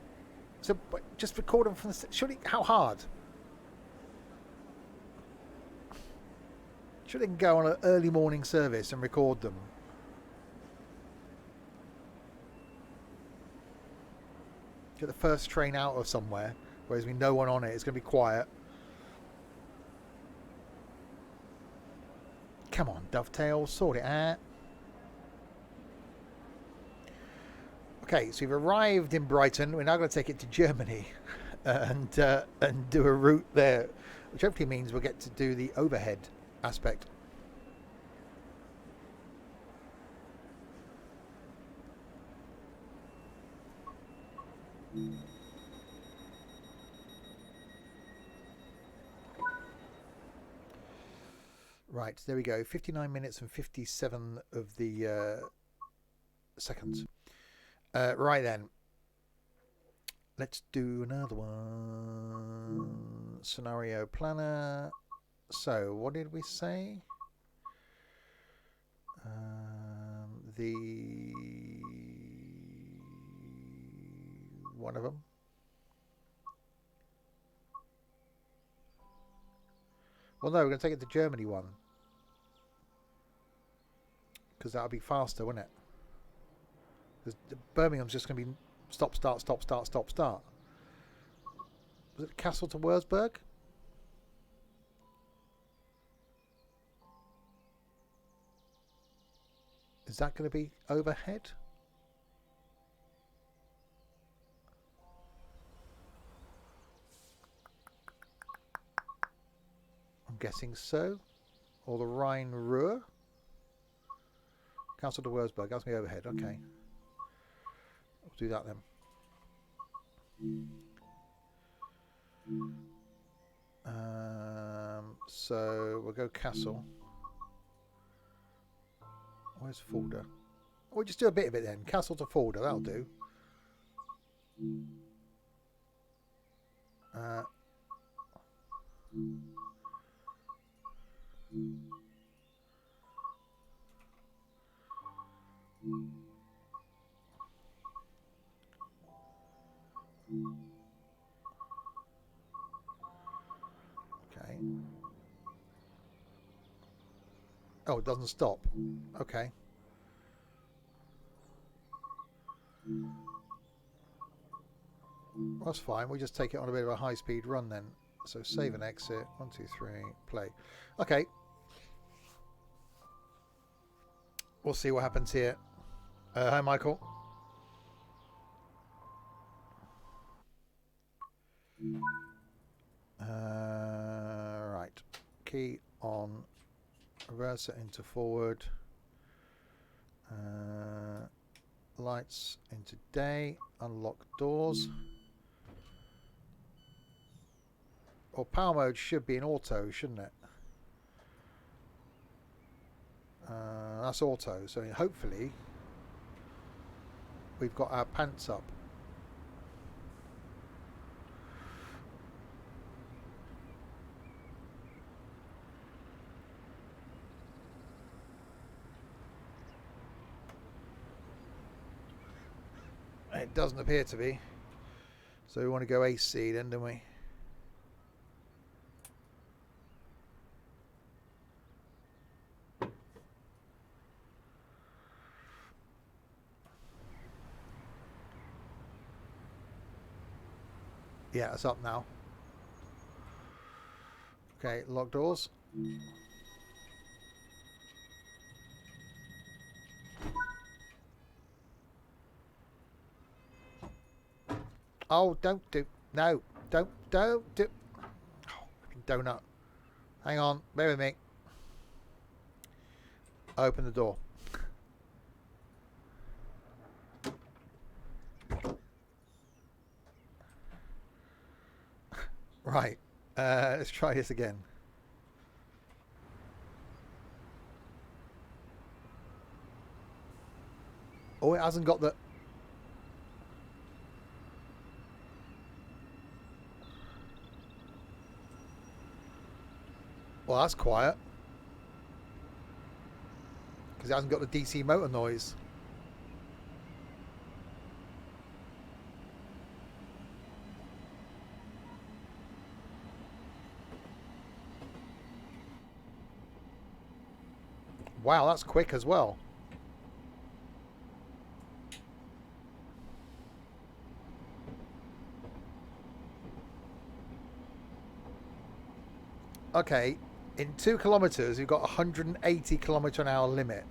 So just record them from the... Surely, how hard? Surely they can go on an early morning service and record them. Get the first train out of somewhere, where there's been no one on it. It's going to be quiet. Come on, Dovetail, sort it out. Okay, so we've arrived in Brighton. We're now going to take it to Germany and do a route there, which hopefully means we'll get to do the overhead aspect. Right, there we go. 59 minutes and 57 of the seconds. Right then. Let's do another one. Scenario planner. So, what did we say? The one of them. Well, no, we're going to take it to Germany one. Because that'll be faster, won't it? Because Birmingham's just going to be stop, start, stop, start, stop, start. Was it Castle to Wurzburg? Is that going to be overhead? I'm guessing so. Or the Rhine-Ruhr? Castle to Wurzburg. That's me overhead. Okay. We'll do that then. So we'll go Castle. Where's Fulda? We'll just do a bit of it then. Castle to Fulda. That'll do. Okay. Oh, it doesn't stop. Okay. That's fine. We just take it on a bit of a high-speed run then. So save and exit. 1, 2, 3, play. Okay. We'll see what happens here. Hi, Michael. Right. Key on. Reverse it into forward. Lights into day. Unlock doors. Or power mode should be in auto, shouldn't it? That's auto, so hopefully we've got our pants up. It doesn't appear to be. So we want to go AC then, don't we? Yeah, it's up now. Okay, lock doors. Oh, don't do. No, don't do. Oh, donut. Hang on, bear with me. Open the door. Right. Let's try this again. Oh, it hasn't got the... Well, that's quiet. Because it hasn't got the DC motor noise. Wow, that's quick as well. Okay, in 2 kilometers, you've got 180 kilometer an hour limit,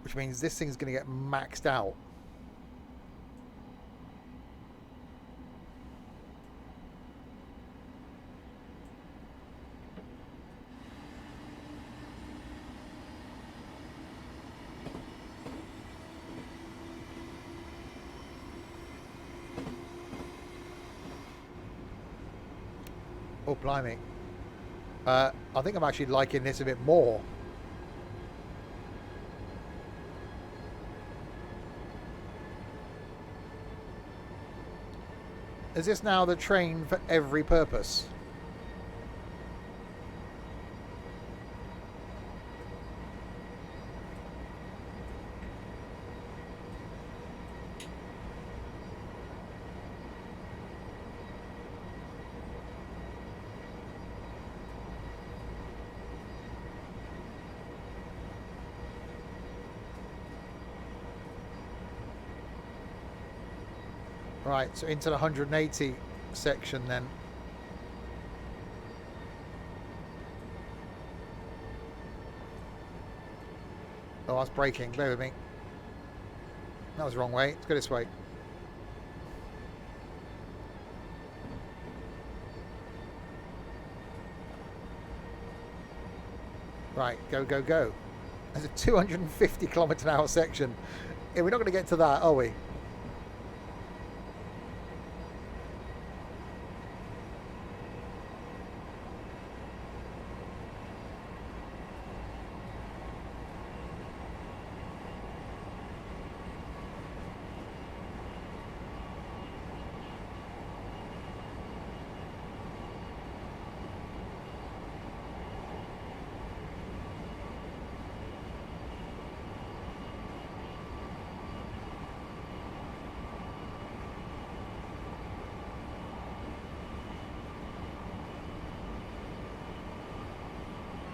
which means this thing's going to get maxed out. Oh, blimey. I think I'm actually liking this a bit more. Is this now the train for every purpose? Right, so into the 180 section then. Oh, that's braking. Bear with me. That was the wrong way. Let's go this way. Right, go, go, go. There's a 250 kilometre an hour section. Yeah, we're not going to get to that, are we?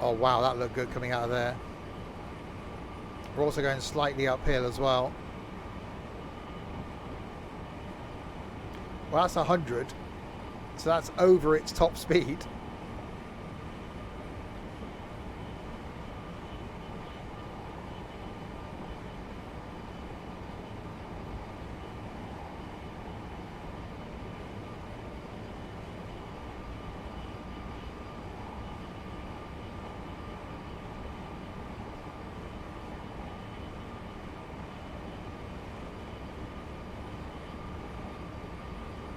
Oh wow, that looked good coming out of there. We're also going slightly uphill as well. Well, that's 100, so that's over its top speed.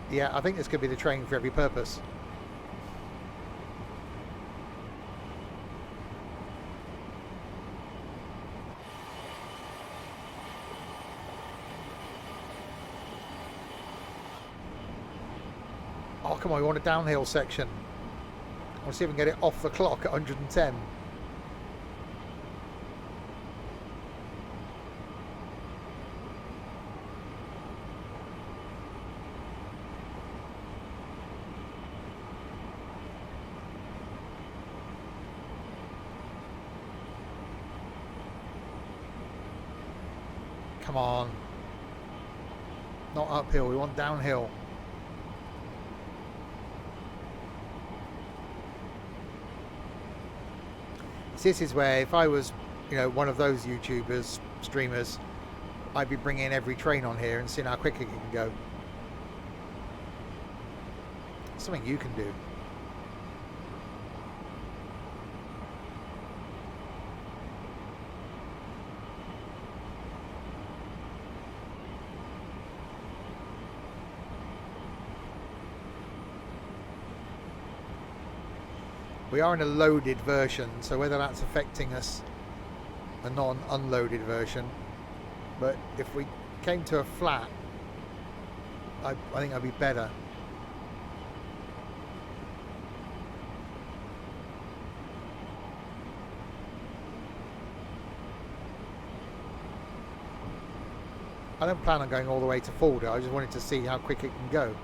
Yeah, I think this could be the train for every purpose. Oh, come on, we want a downhill section. I'll see if we can get it off the clock at 110. Come on. Not uphill, we want downhill. This is where, if I was, one of those YouTubers, streamers, I'd be bringing every train on here and seeing how quickly it can go. Something you can do. We are in a loaded version, so whether that's affecting us, a non-unloaded version. But if we came to a flat, I think that'd be better. I don't plan on going all the way to Fulda. I just wanted to see how quick it can go.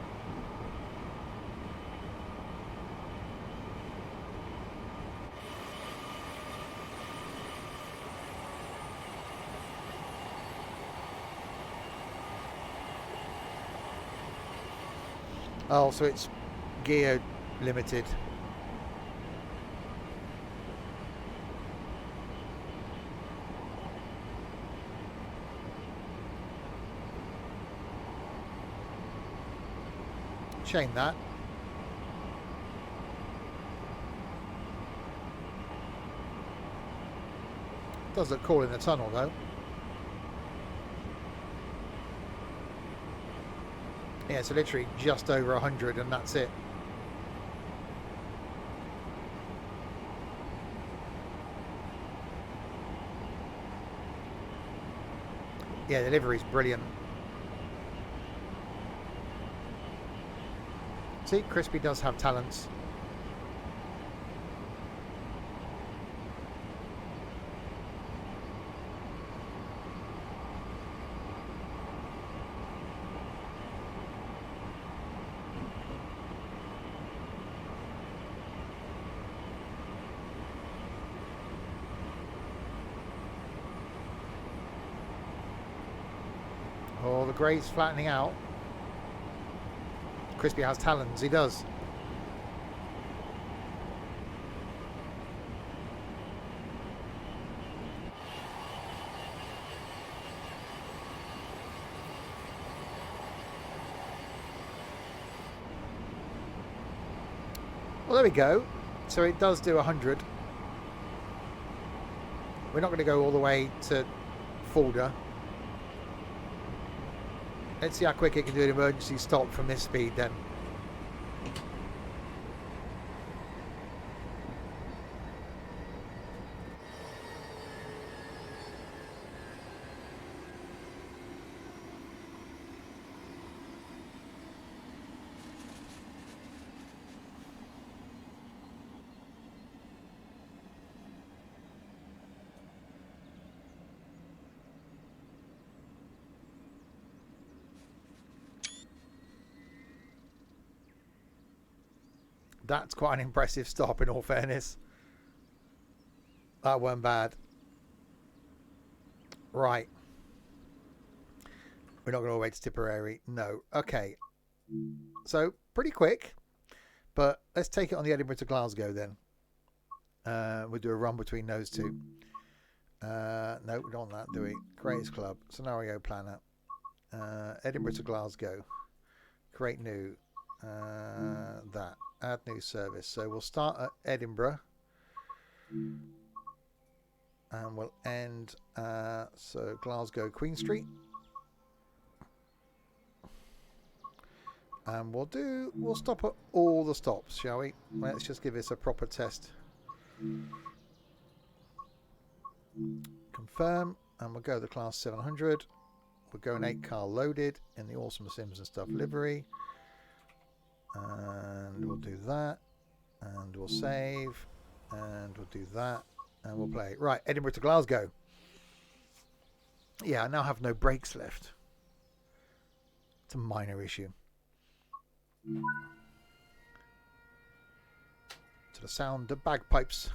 Oh, so it's gear limited. Shame that. Does look cool in the tunnel though. Yeah, so literally just over 100 and that's it. Yeah, the livery's brilliant. See, Crispy does have talents. Oh, the grey's flattening out. Crispy has talons, he does. Well, there we go. So it does do 100. We're not going to go all the way to Fulda. Let's see how quick it can do an emergency stop from this speed then. That's quite an impressive stop in all fairness. That weren't bad. Right. We're not going to wait to Tipperary. No. Okay. So, pretty quick. But let's take it on the Edinburgh to Glasgow then. We'll do a run between those two. No, we don't want that, do we? Creators Club. Scenario Planner. Edinburgh to Glasgow. Create new. That. Add new service. So we'll start at Edinburgh. And we'll end, so Glasgow, Queen Street. And we'll stop at all the stops, shall we? Let's just give this a proper test. Confirm, and we'll go the class 700. We'll go an 8-car loaded in the Awesome Sims and Stuff livery. And we'll do that. And we'll save. And we'll do that. And we'll play. Right, Edinburgh to Glasgow. Yeah, I now have no brakes left. It's a minor issue. To the sound of bagpipes.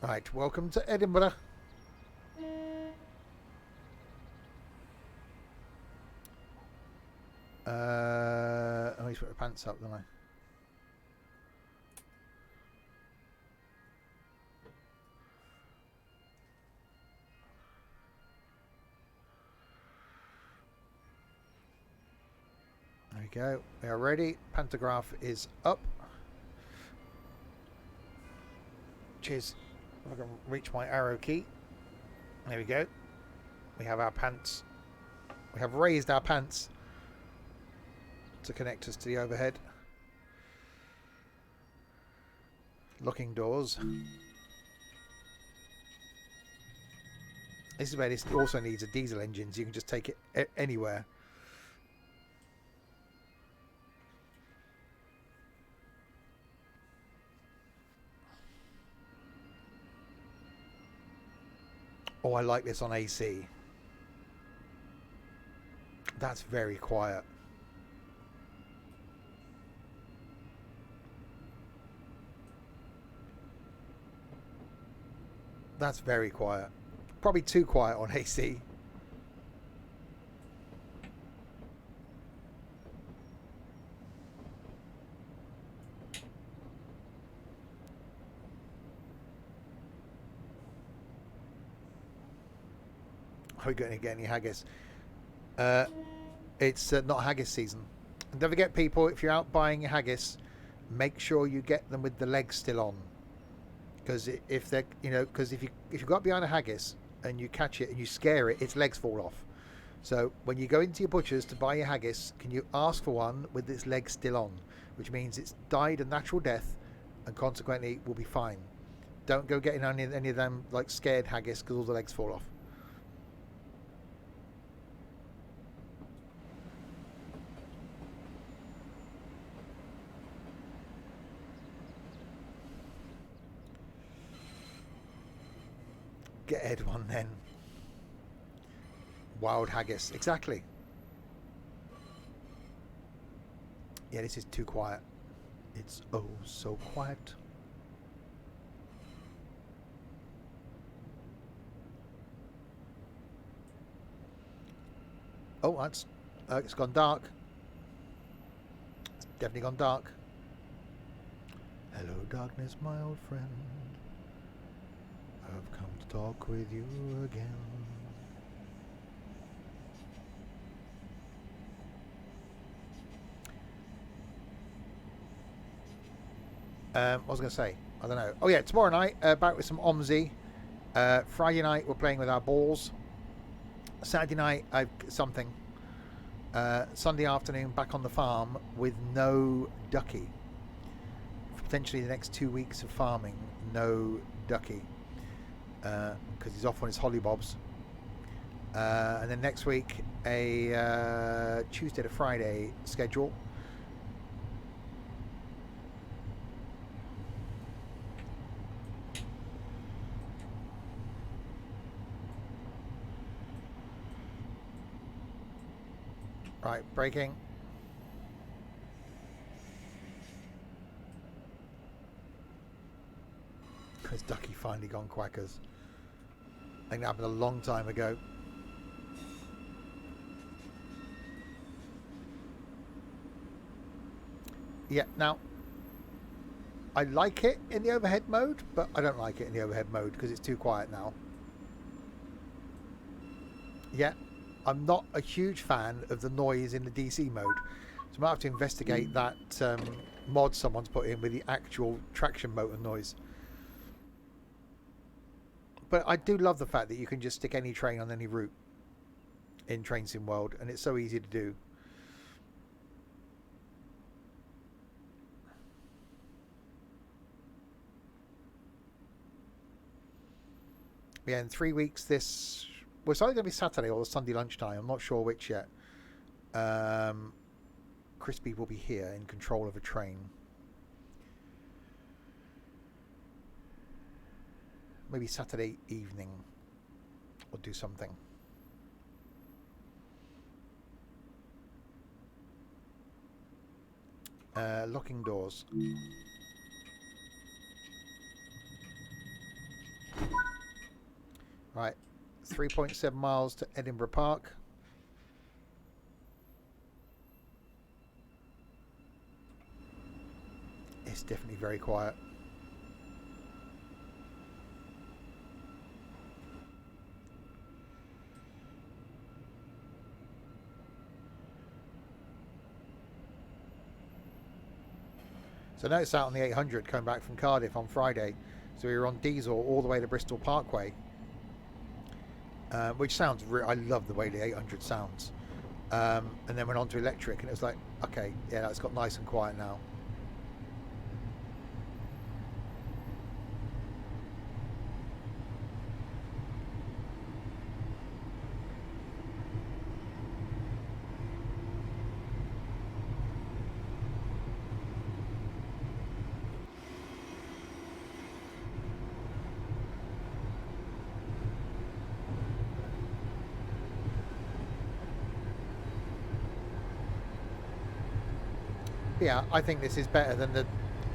Right, welcome to Edinburgh. I need to put my pants up, don't I? There we go. We are ready. Pantograph is up. Cheers. If I can reach my arrow key. There we go. We have our pants. We have raised our pants to connect us to the overhead. Locking doors. This is where this also needs a diesel engine, so you can just take it anywhere. Oh, I like this on AC. That's very quiet. That's very quiet. Probably too quiet on AC. Are we going to get any haggis? It's not haggis season. And don't forget, people, if you're out buying haggis, make sure you get them with the legs still on. Because if they're, because if you go up behind a haggis and you catch it and you scare it, its legs fall off. So when you go into your butcher's to buy your haggis, can you ask for one with its legs still on, which means it's died a natural death, and consequently will be fine. Don't go getting any of them like scared haggis because all the legs fall off. Get Ed one then. Wild haggis, exactly. Yeah, this is too quiet. It's oh so quiet. Oh, that's it's gone dark. It's definitely gone dark. Hello, darkness, my old friend. I've come to talk with you again. What was I going to say? I don't know. Oh yeah, tomorrow night back with some OMSI. Friday night we're playing with our balls. Saturday night I've something. Sunday afternoon back on the farm with no ducky. For potentially the next 2 weeks of farming, no ducky. Because he's off on his hollybobs. And then next week a Tuesday to Friday schedule. Right, braking. Has Ducky finally gone quackers? I think that happened a long time ago. Yeah, now I like it in the overhead mode, but I don't like it in the overhead mode because it's too quiet now. Yeah, I'm not a huge fan of the noise in the DC mode, so I might have to investigate that mod someone's put in with the actual traction motor noise. But I do love the fact that you can just stick any train on any route in Train Sim World, and it's so easy to do. Yeah, in 3 weeks this... Well, it's either going to be Saturday or Sunday lunchtime. I'm not sure which yet. Crispy will be here in control of a train. Maybe Saturday evening we'll do something. Locking doors. Right, 3.7 miles to Edinburgh Park. It's definitely very quiet. So I noticed out on the 800 coming back from Cardiff on Friday. So we were on diesel all the way to Bristol Parkway, which sounds I love the way the 800 sounds. And then went on to electric, and it was like, okay, yeah, that's got nice and quiet now. Yeah, I think this is better than the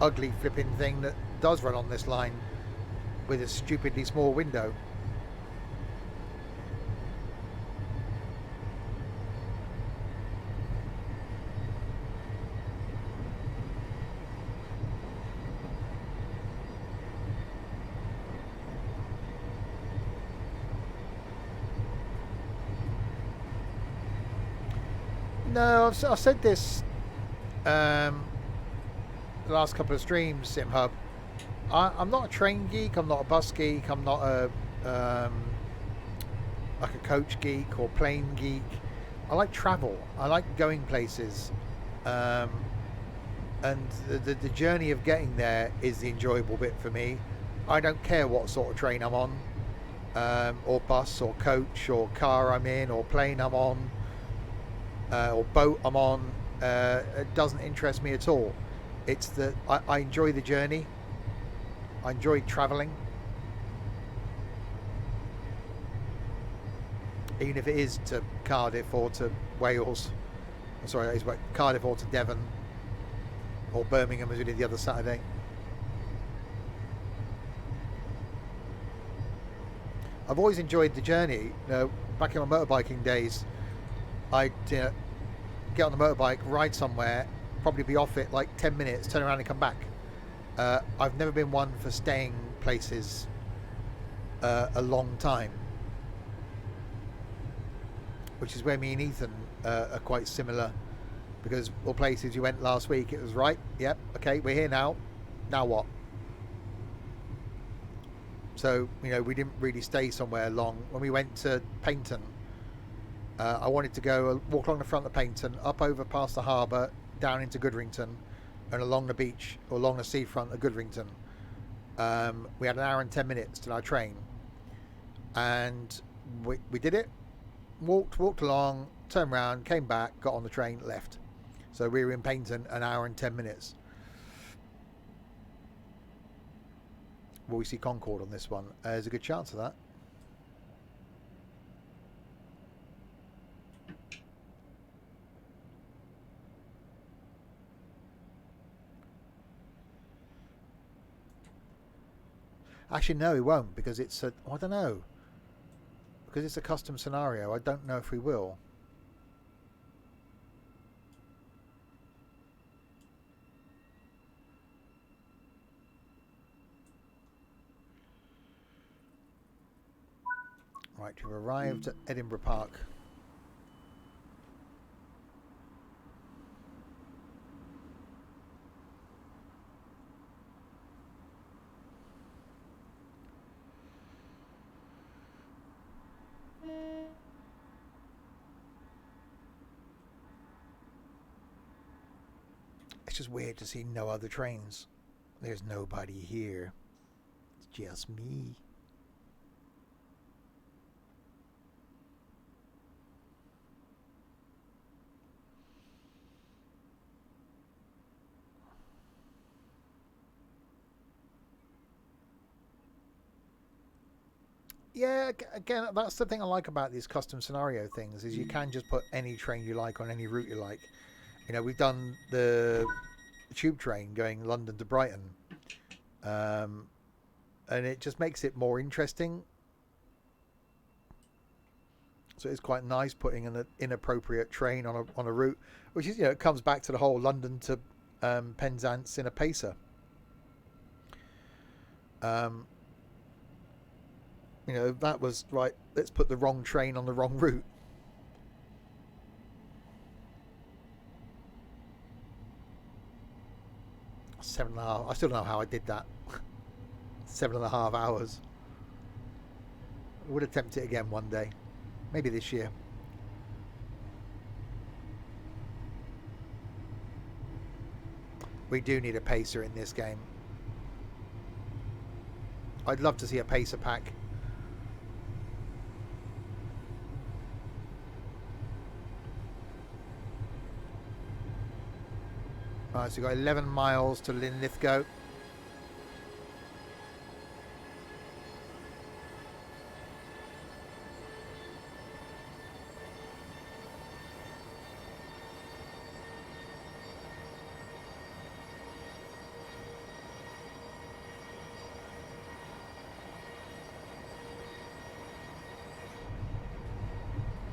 ugly flipping thing that does run on this line with a stupidly small window. No, I've said this the last couple of streams, SimHub. I'm not a train geek. I'm not a bus geek. I'm not a like a coach geek or plane geek. I like travel. I like going places, and the journey of getting there is the enjoyable bit for me. I don't care what sort of train I'm on, or bus, or coach, or car I'm in, or plane I'm on, or boat I'm on. It doesn't interest me at all. It's that I enjoy the journey. I enjoy travelling, even if it is to Cardiff or to Wales. Sorry, it's Cardiff or to Devon or Birmingham, as we did the other Saturday. I've always enjoyed the journey. You know, back in my motorbiking days, I'd get on the motorbike, ride somewhere, probably be off it like 10 minutes, turn around and come back. I've never been one for staying places a long time, which is where me and Ethan are quite similar, because all places you went last week, it was right, yep, okay, we're here now what? So, you know, we didn't really stay somewhere long. When we went to Paynton, I wanted to go walk along the front of Paynton, up over past the harbour, down into Goodrington, and along the beach or along the seafront of Goodrington. We had an hour and 10 minutes till our train, and we did it. Walked along, turned around, came back, got on the train, left. So we were in Paynton an hour and 10 minutes. Will we see Concorde on this one? There's a good chance of that. Actually, no, we won't, because it's a... I don't know. Because it's a custom scenario, I don't know if we will. Right, we've arrived at Edinburgh Park. It's just weird to see no other trains. There's nobody here. It's just me. Yeah, again, that's the thing I like about these custom scenario things, is you can just put any train you like on any route you like. You know, we've done the tube train going London to Brighton, and it just makes it more interesting. So it's quite nice putting an inappropriate train on a route, which is, you know, it comes back to the whole London to Penzance in a pacer. You know, that was right. Let's put the wrong train on the wrong route. $7.5. I still don't know how I did that. 7.5 hours. I would attempt it again one day. Maybe this year. We do need a pacer in this game. I'd love to see a pacer pack. Right, so we've got 11 miles to Linlithgow.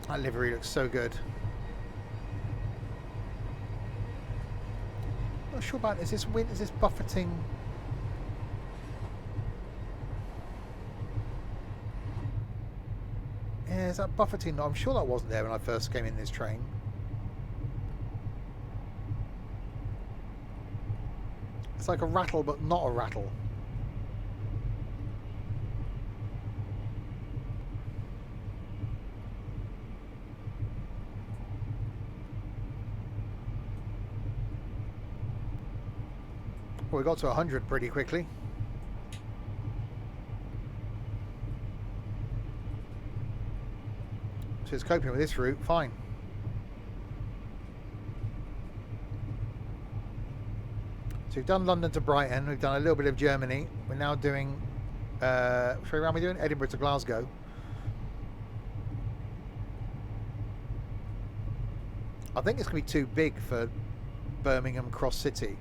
That livery looks so good. Not sure about, is this wind, is this buffeting? Yeah, is that buffeting? I'm sure that wasn't there when I first came in this train. It's like a rattle, but not a rattle. Well, we got to 100 pretty quickly. So it's coping with this route, fine. So we've done London to Brighton, we've done a little bit of Germany. We're now doing, which way around are we doing? Edinburgh to Glasgow. I think it's going to be too big for Birmingham Cross City.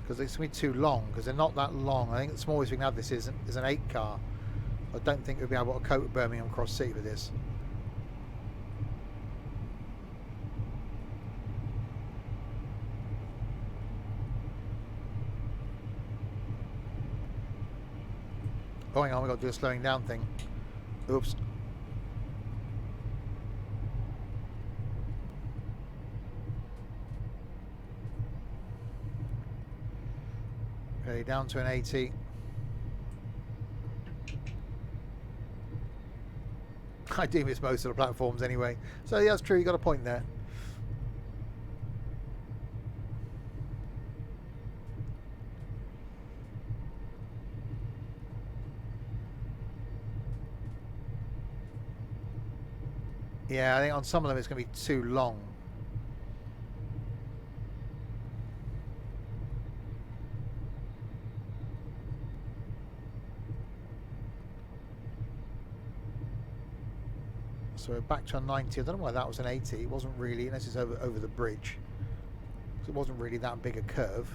Because it's going to be too long, because they're not that long. I think the smallest we can have this is an 8 car. I don't think we'll be able to cope Birmingham Cross City with this. Oh, hang on, we've got to do a slowing down thing. Oops. Okay, down to an 80. I do miss most of the platforms anyway. So yeah, that's true, you got a point there. Yeah, I think on some of them it's going to be too long. So we're back to a 90. I don't know why that was an 80. It wasn't really, unless it's over the bridge. So it wasn't really that big a curve.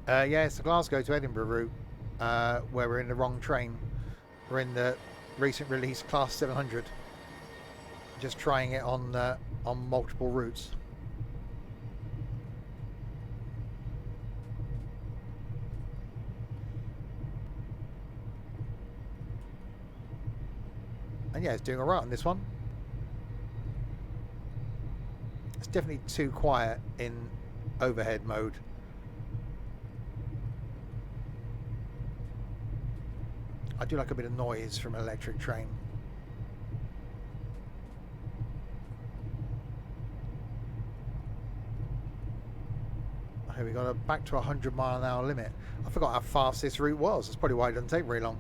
Yeah, it's the Glasgow to Edinburgh route, where we're in the wrong train. We're in the recent release Class 700. Just trying it on multiple routes. And yeah, it's doing alright on this one. It's definitely too quiet in overhead mode. I do like a bit of noise from an electric train. Here we got back to 100-mile-an-hour limit. I forgot how fast this route was. That's probably why it doesn't take very long.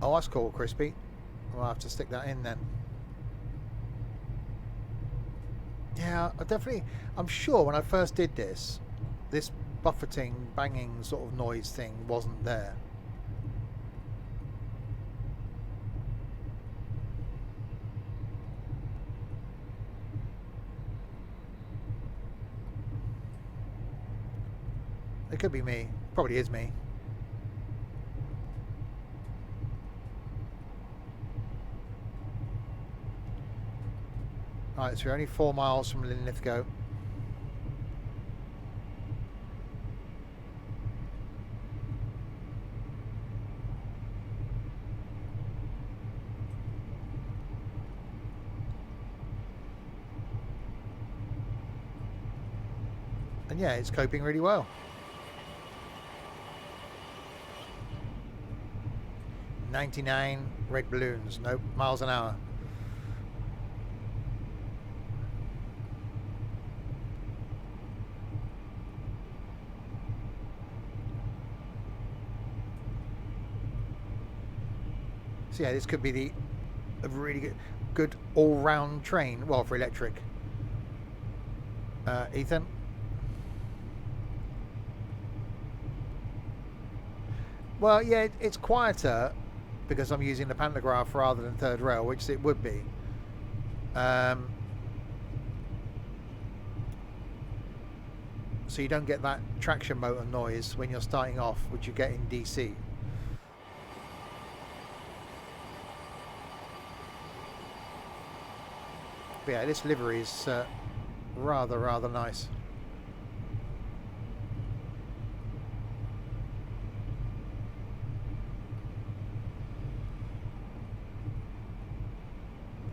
Oh, that's cool, crispy. I'll have to stick that in then. Yeah, I'm sure when I first did this, this buffeting, banging sort of noise thing wasn't there. It could be me. Probably is me. Alright, so we're only 4 miles from Linlithgow. And yeah, it's coping really well. 99 red balloons. Nope, miles an hour. So yeah, this could be a really good all-round train. Well, for electric. Ethan? Well, yeah, it's quieter because I'm using the pantograph rather than third rail, which it would be. So you don't get that traction motor noise when you're starting off, which you get in DC. But yeah, this livery is rather nice.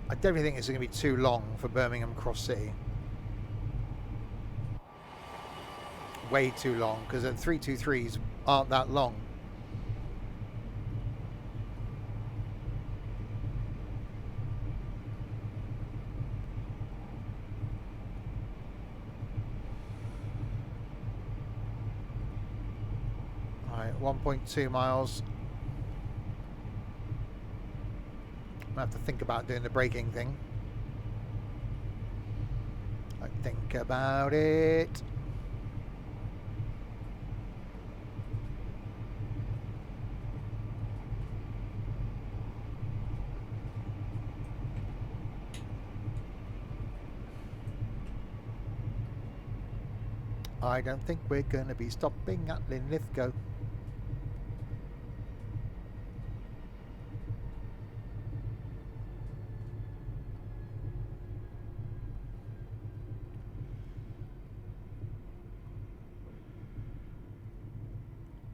I definitely think it's going to be too long for Birmingham Cross City. Way too long, because the 323s aren't that long. Alright, 1.2 miles. I have to think about doing the braking thing. I think about it. I don't think we're going to be stopping at Linlithgow.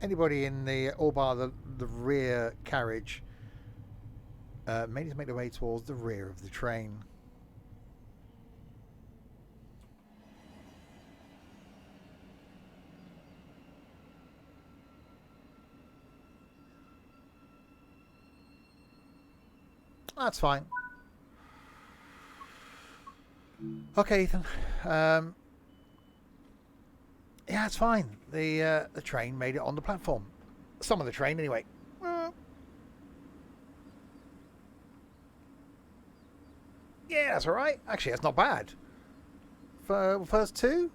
Anybody in the, all bar the rear carriage, may need to make their way towards the rear of the train. That's fine. Okay, Ethan. Yeah, it's fine. The train made it on the platform. Some of the train, anyway. Yeah, that's all right. Actually, that's not bad. For first two,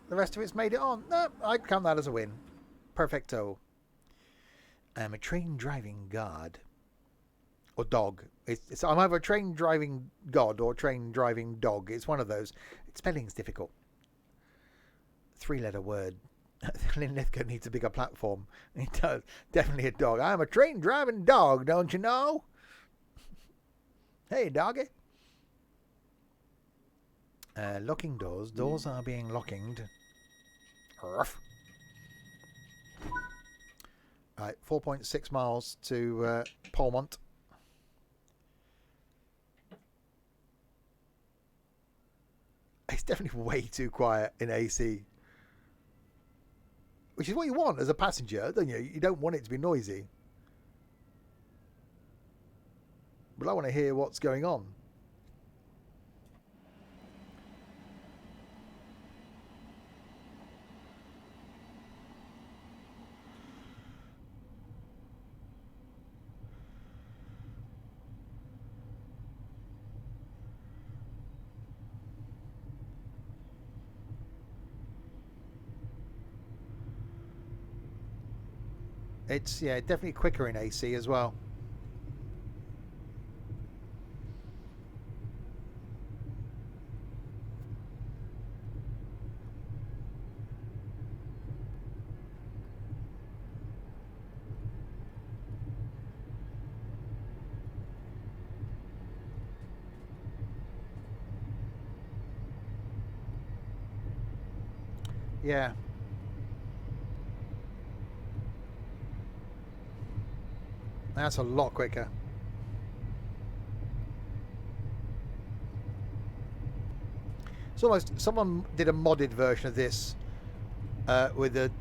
the rest of it's made it on. No, I'd count that as a win. Perfecto. I'm a train driving god. Or dog. I'm either a train driving god or train driving dog. It's one of those. Spelling's difficult. 3-letter word. Linlithgow needs a bigger platform. He does. Definitely a dog. I'm a train driving dog, don't you know? Hey, doggy. Locking doors. Doors are being locked. Ruff. Right, 4.6 miles to Polmont. It's definitely way too quiet in AC. Which is what you want as a passenger, don't you? You don't want it to be noisy. But I want to hear what's going on. It's, yeah, definitely quicker in AC as well. Yeah. That's a lot quicker. It's almost, someone did a modded version of this with a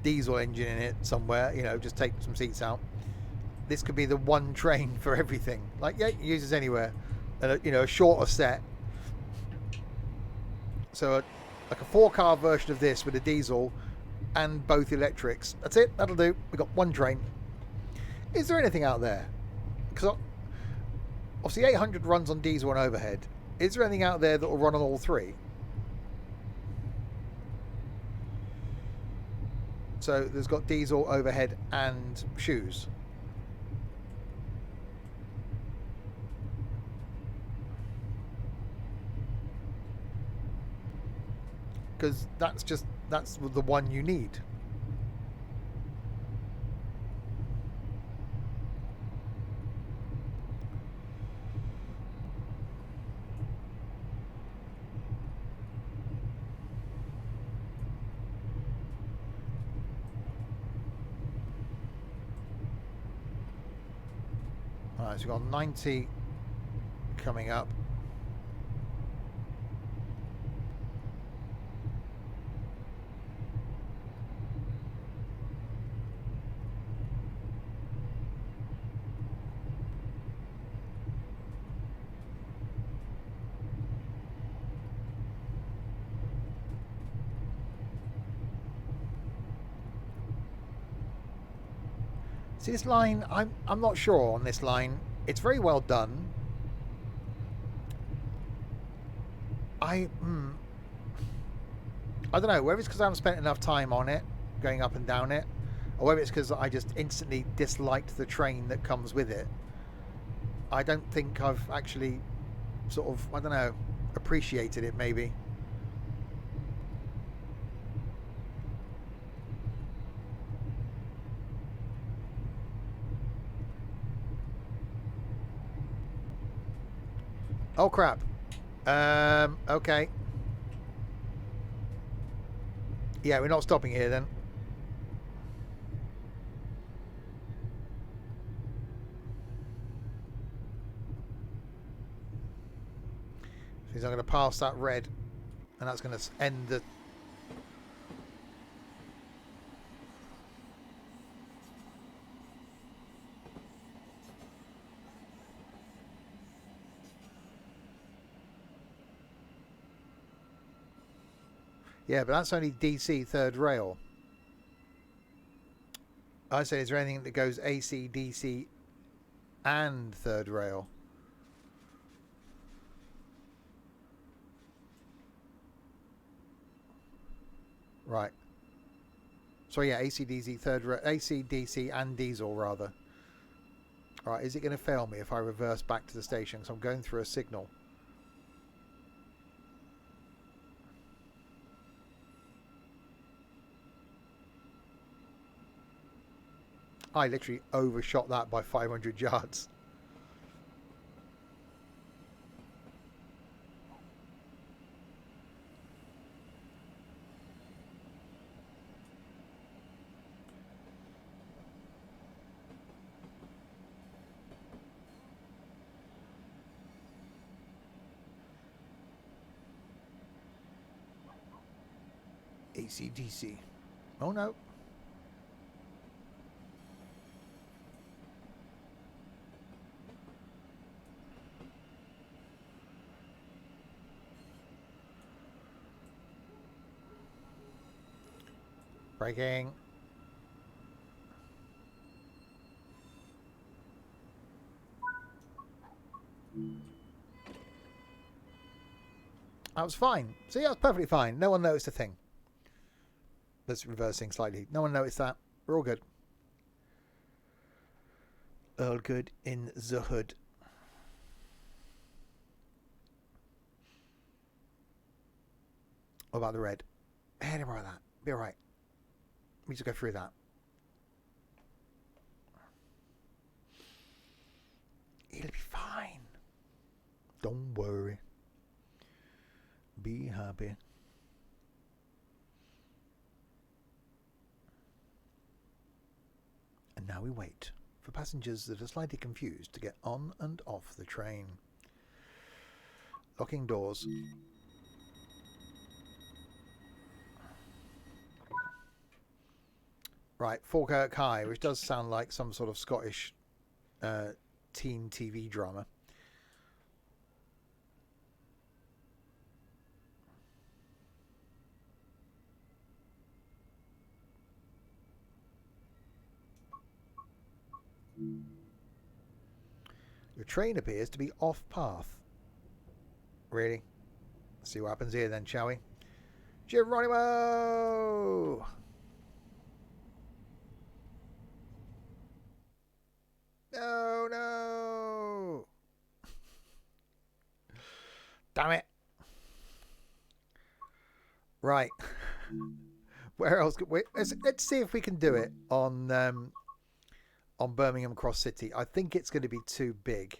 diesel engine in it somewhere. You know, just take some seats out. This could be the one train for everything. Like, yeah, you can use this anywhere, and you know, a shorter set. So, like a 4-car version of this with a diesel and both electrics. That's it. That'll do. We've got one train. Is there anything out there? Because obviously 800 runs on diesel and overhead. Is there anything out there that will run on all three? So there's got diesel, overhead, and shoes. Because that's the one you need. Alright, so we've got 90 coming up. See this line, I'm not sure on this line. It's very well done. I don't know whether it's because I haven't spent enough time on it, going up and down it, or whether it's because I just instantly disliked the train that comes with it. I don't think I've actually sort of, I don't know, appreciated it maybe. Oh crap. Okay. Yeah, we're not stopping here then. Because I'm going to pass that red, and that's going to end the... Yeah, but that's only DC third rail. I say, is there anything that goes AC, DC, and third rail? Right. So yeah, AC, DC, AC, DC, and diesel rather. Right, is it going to fail me if I reverse back to the station? Because I'm going through a signal. I literally overshot that by 500 yards. AC/DC. Oh no. Braking. That was fine. See, that was perfectly fine. No one noticed a thing. That's reversing slightly. No one noticed that. We're all good. All good in the hood. What about the red? Don't worry about that. Be alright. We just go through that. It'll be fine. Don't worry. Be happy. And now we wait for passengers that are slightly confused to get on and off the train. Locking doors. Right, Falkirk High, which does sound like some sort of Scottish teen TV drama. Your train appears to be off path. Really? Let's see what happens here then, shall we? Geronimo! No, no! Damn it! Right. Where else? Let's see if we can do it on Birmingham Cross City. I think it's going to be too big.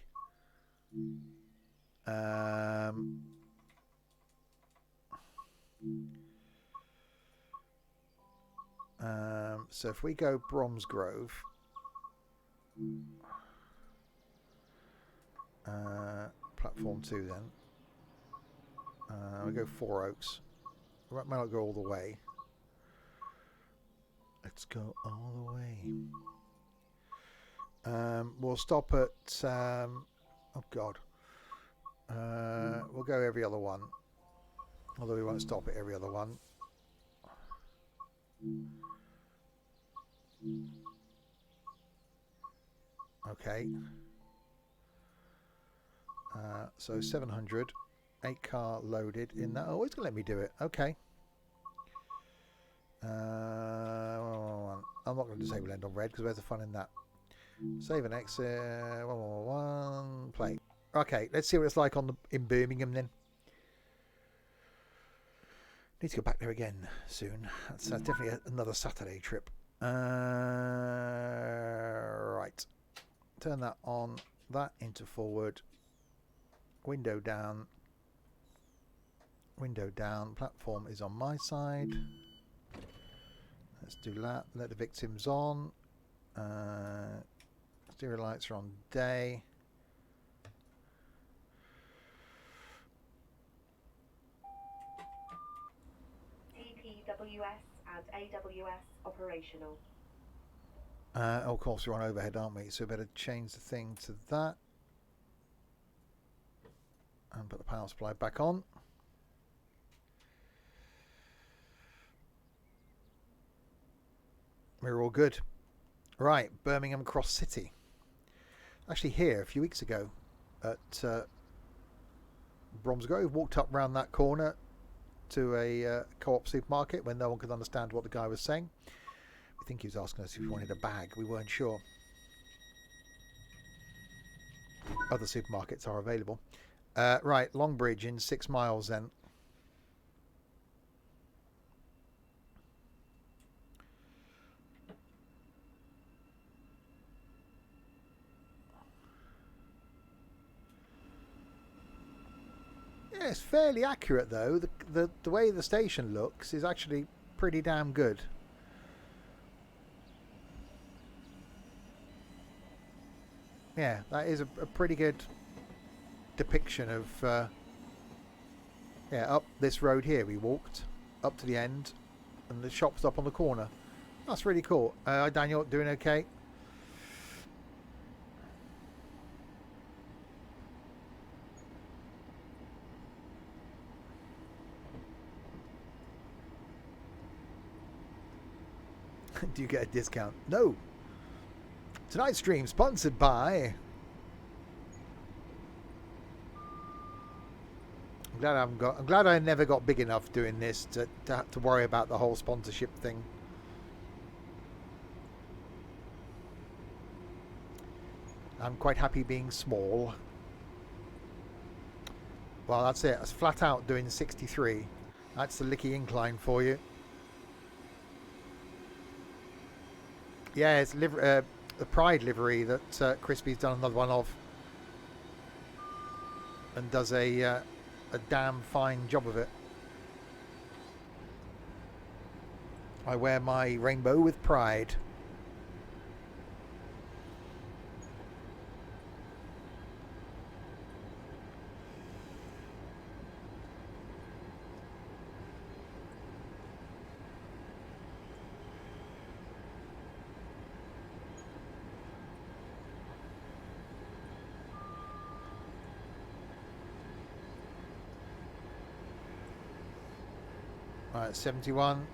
So if we go Bromsgrove, platform 2 then. We go Four Oaks. We might not go all the way. Let's go all the way. We'll stop at oh god. We'll go every other one. Although we won't stop at every other one. Okay. So 700. 8 car loaded in that. Oh, it's going to let me do it. Okay. I'm not going to disable end on red because where's the fun in that? Save and exit. 111. Play. Okay, let's see what it's like in Birmingham then. Need to go back there again soon. That's definitely another Saturday trip. Right. Turn that on. That into forward. Window down. Window down. Platform is on my side. Let's do that. Let the victims on. Stereo lights are on day. TPWS and AWS operational. Of course, we're on overhead, aren't we? So we better change the thing to that. And put the power supply back on. We're all good. Right, Birmingham Cross City. Actually here a few weeks ago at Bromsgrove, walked up round that corner to a co-op supermarket when no one could understand what the guy was saying. I think he was asking us if we wanted a bag. We weren't sure. Other supermarkets are available. Right, Longbridge in 6 miles then. Yeah, it's fairly accurate though. The way the station looks is actually pretty damn good. Yeah, that is a pretty good depiction of yeah, up this road here we walked up to the end and the shop's up on the corner. That's really cool. Daniel, doing okay? Do you get a discount? No. Tonight's stream sponsored by. I'm glad I never got big enough doing this to worry about the whole sponsorship thing. I'm quite happy being small. Well, that's it. That's flat out doing 63. That's the Licky incline for you. Yeah, it's the Pride livery that Crispy's done another one of, and does a damn fine job of it. I wear my rainbow with pride. Right, 71.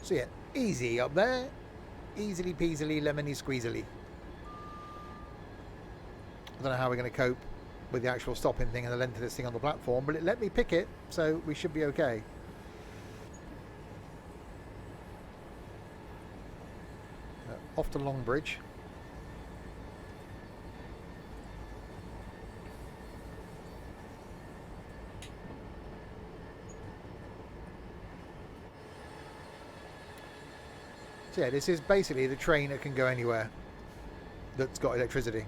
So yeah, easy up there. Easily peasily, lemony squeezily. I don't know how we're going to cope with the actual stopping thing and the length of this thing on the platform, but it let me pick it, so we should be okay. Off to Longbridge. So yeah, this is basically the train that can go anywhere that's got electricity.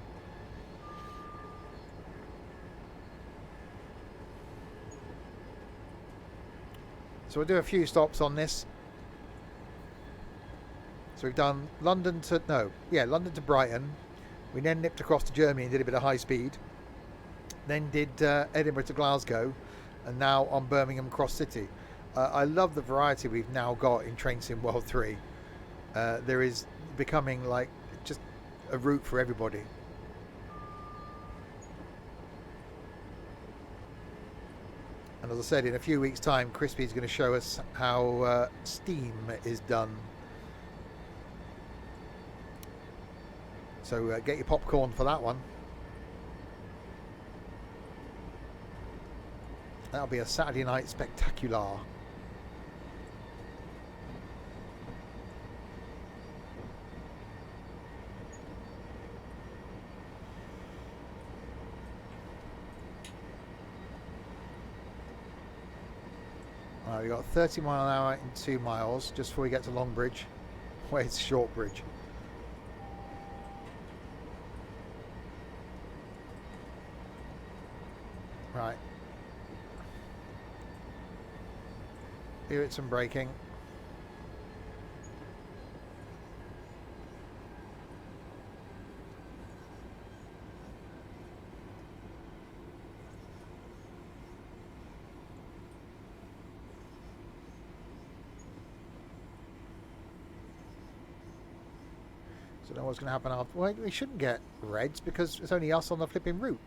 So we'll do a few stops on this. So we've done London to Brighton. We then nipped across to Germany and did a bit of high speed. Then did Edinburgh to Glasgow, and now on Birmingham Cross City. I love the variety we've now got in Train Sim World 3. There is becoming like just a route for everybody. And as I said, in a few weeks' time, Crispy's going to show us how steam is done. So get your popcorn for that one. That'll be a Saturday night spectacular. Right, we've got 30 mile an hour in 2 miles just before we get to Longbridge, where it's Shortbridge. Right. Here it's some braking. So then what's going to happen after? Well, we shouldn't get reds because it's only us on the flipping route.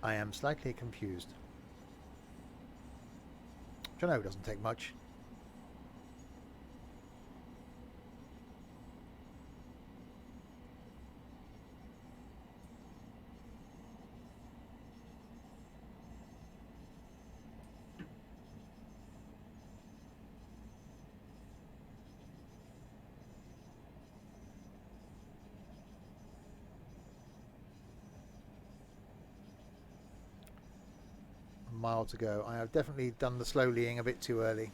I am slightly confused. Which I know doesn't take much. Mile to go. I have definitely done the slowlying a bit too early,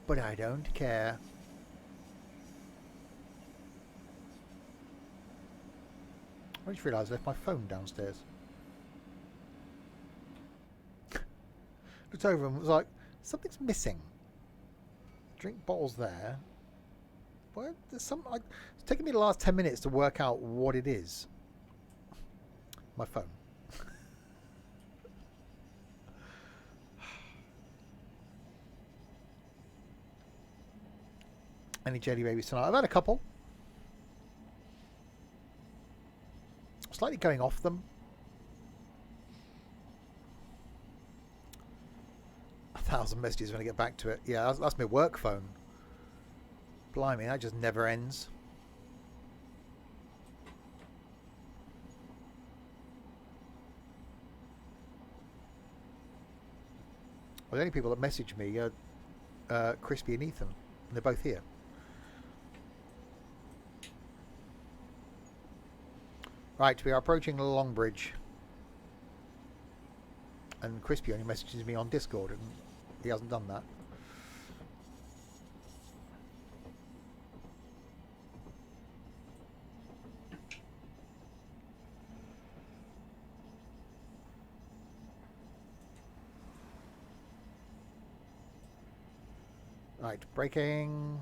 but I don't care. I just realised I left my phone downstairs. Looked over and was like, something's missing. Drink bottles there. Where there's some? It's taken me the last 10 minutes to work out what it is. My phone. Any jelly babies tonight? I've had a couple. Slightly going off them. 1,000 messages when I get back to it. Yeah, that's my work phone. Blimey, that just never ends. Well, the only people that message me are Crispy and Ethan, and they're both here. Right, we are approaching the Long Bridge. And Crispy only messages me on Discord, and he hasn't done that. Right, braking.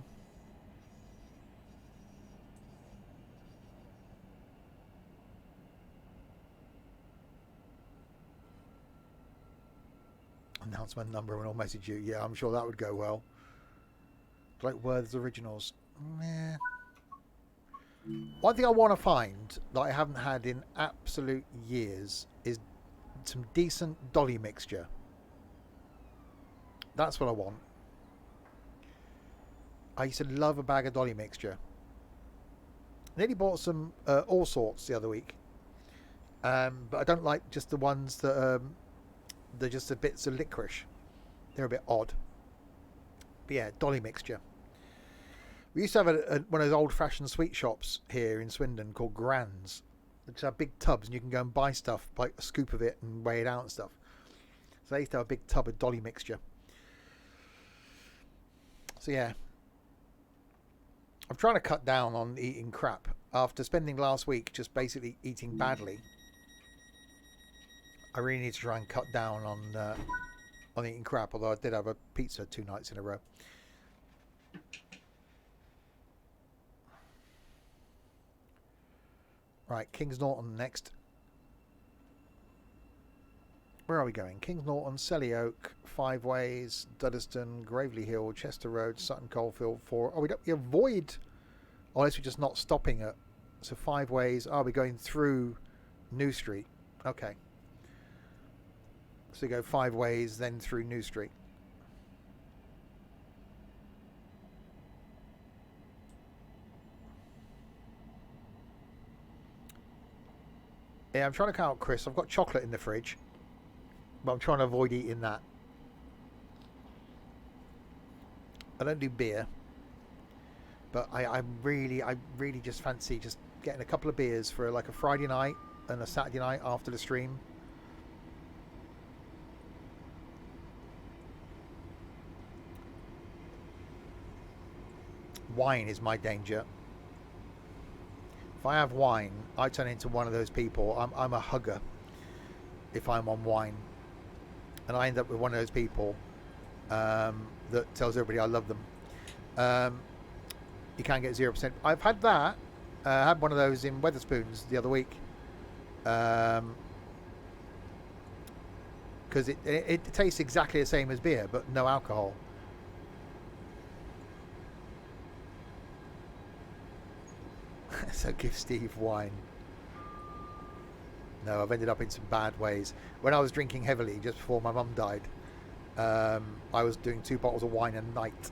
Announcement number and I'll message you. Yeah, I'm sure that would go well. Like Worth's Originals. Meh. One thing I want to find that I haven't had in absolute years is some decent dolly mixture. That's what I want. I used to love a bag of dolly mixture. Nearly bought some all sorts the other week. But I don't like just the ones that they're just the bits of licorice. They're a bit odd. But yeah, dolly mixture. We used to have one of those old-fashioned sweet shops here in Swindon called Grand's. They just have big tubs and you can go and buy stuff, like a scoop of it and weigh it out and stuff. So they used to have a big tub of dolly mixture. So yeah. I'm trying to cut down on eating crap. After spending last week just basically eating badly, I really need to try and cut down on eating crap, although I did have a pizza 2 nights in a row. Right, Kings Norton next. Where are we going? Kings Norton, Selly Oak, Five Ways, Duddeston, Gravely Hill, Chester Road, Sutton Coldfield, 4. Oh, we avoid, unless we're just not stopping at. So 5 Ways. Oh, we're going through New Street. Okay. So you go 5 Ways, then through New Street. Yeah, I'm trying to count, Chris. I've got chocolate in the fridge, but I'm trying to avoid eating that. I don't do beer, but I really just fancy just getting a couple of beers for like a Friday night and a Saturday night after the stream. Wine is my danger. If I have wine, I turn into one of those people. I'm a hugger if I'm on wine, and I end up with one of those people that tells everybody I love them. You can't get 0%. I've had that. I had one of those in Wetherspoons the other week, because it tastes exactly the same as beer, but no alcohol. So give Steve wine. No, I've ended up in some bad ways. When I was drinking heavily just before my mum died, I was doing 2 bottles of wine a night,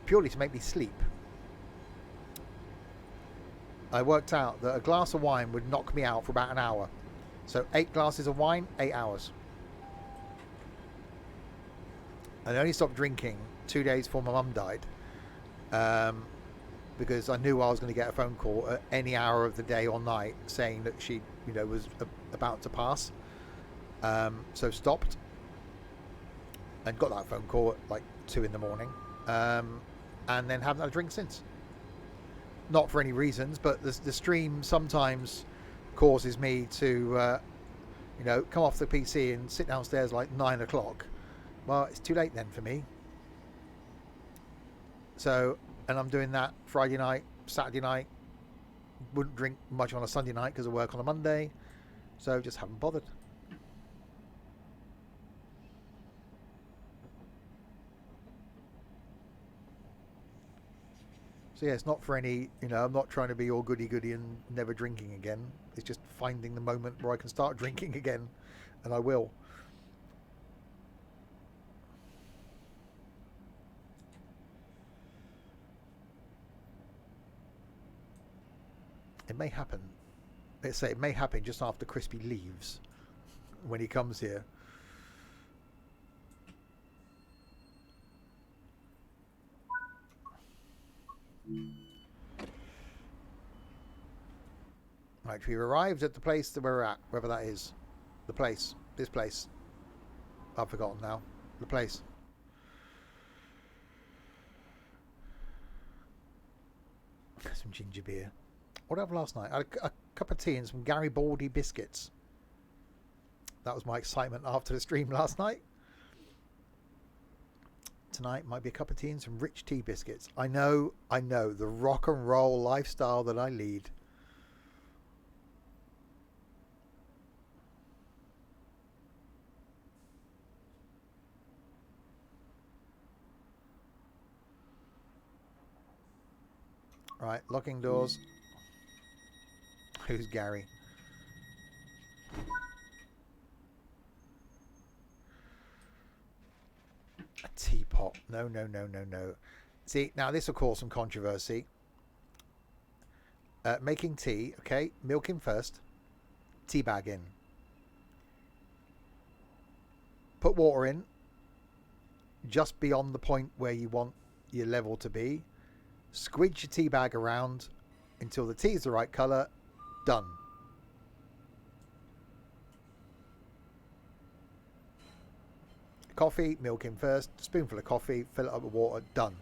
purely to make me sleep. I worked out that a glass of wine would knock me out for about an hour. So 8 glasses of wine, 8 hours. And I only stopped drinking 2 days before my mum died, because I knew I was going to get a phone call at any hour of the day or night saying that she, was about to pass. So stopped and got that phone call at like 2 in the morning, and then haven't had a drink since. Not for any reasons, but the stream sometimes causes me to, come off the PC and sit downstairs like 9 o'clock. Well, it's too late then for me. So, and I'm doing that Friday night, Saturday night. Wouldn't drink much on a Sunday night because I work on a Monday. So just haven't bothered. So yeah, it's not for any, I'm not trying to be all goody-goody and never drinking again. It's just finding the moment where I can start drinking again, and I will. It may happen. Let's say it may happen just after Crispy leaves when he comes here. Right, we've arrived at the place that we're at, wherever that is. The place. This place. I've forgotten now. The place. Some ginger beer. What did I have last night? I had a cup of tea and some Garibaldi biscuits. That was my excitement after the stream last night. Tonight might be a cup of tea and some rich tea biscuits. I know, the rock and roll lifestyle that I lead. Right, locking doors. Who's Gary? A teapot. No. See, now this will cause some controversy. Making tea, okay. Milking first. Tea bag in. Put water in. Just beyond the point where you want your level to be. Squidge your tea bag around until the tea is the right colour. Done. Coffee, milk in first. Spoonful of coffee, fill it up with water. Done.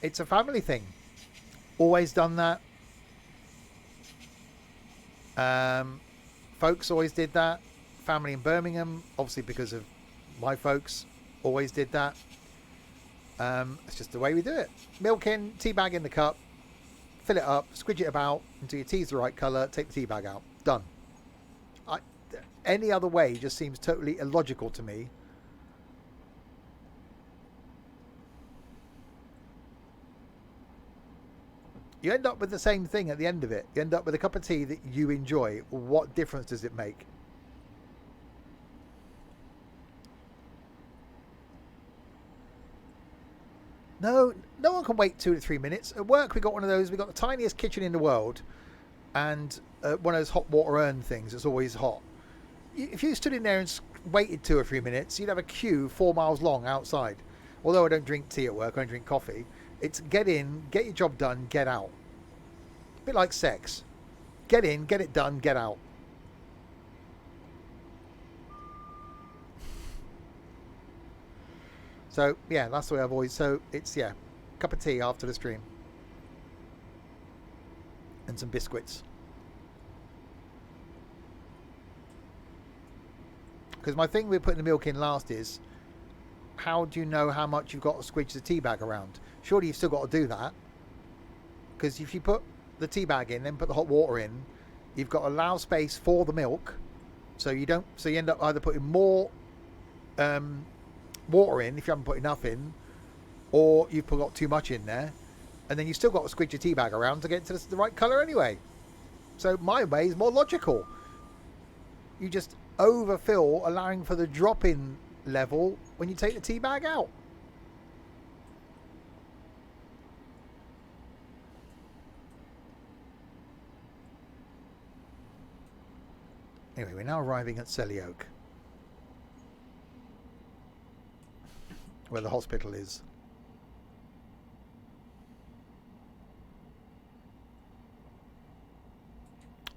It's a family thing. Always done that. Folks always did that. Family in Birmingham, obviously because of my folks, always did that. It's just the way we do it. Milk in, tea bag in the cup, fill it up, squidge it about until your tea's the right colour, take the tea bag out. Done. Any other way just seems totally illogical to me. You end up with the same thing at the end of it. You end up with a cup of tea that you enjoy. What difference does it make? No one can wait 2 to 3 minutes. At work, we got one of those. We got the tiniest kitchen in the world, and one of those hot water urn things that's always hot. If you stood in there and waited 2 or 3 minutes, you'd have a queue 4 miles long outside. Although I don't drink tea at work, I don't drink coffee. It's get in, get your job done, get out. A bit like sex. Get in, get it done, get out. So, yeah, that's the way I've always... So, it's, yeah, cup of tea after the stream. And some biscuits. Because my thing with putting the milk in last is, how do you know how much you've got to squidge the tea bag around? Surely you've still got to do that. Because if you put the tea bag in, then put the hot water in, you've got to allow space for the milk. So you end up either putting more water in if you haven't put enough in, or you've got too much in there, and then you've still got to squidge your tea bag around to get to the right colour anyway. So my way is more logical. You just overfill, allowing for the drop-in level when you take the tea bag out. Anyway, we're now arriving at Selly Oak, where the hospital is.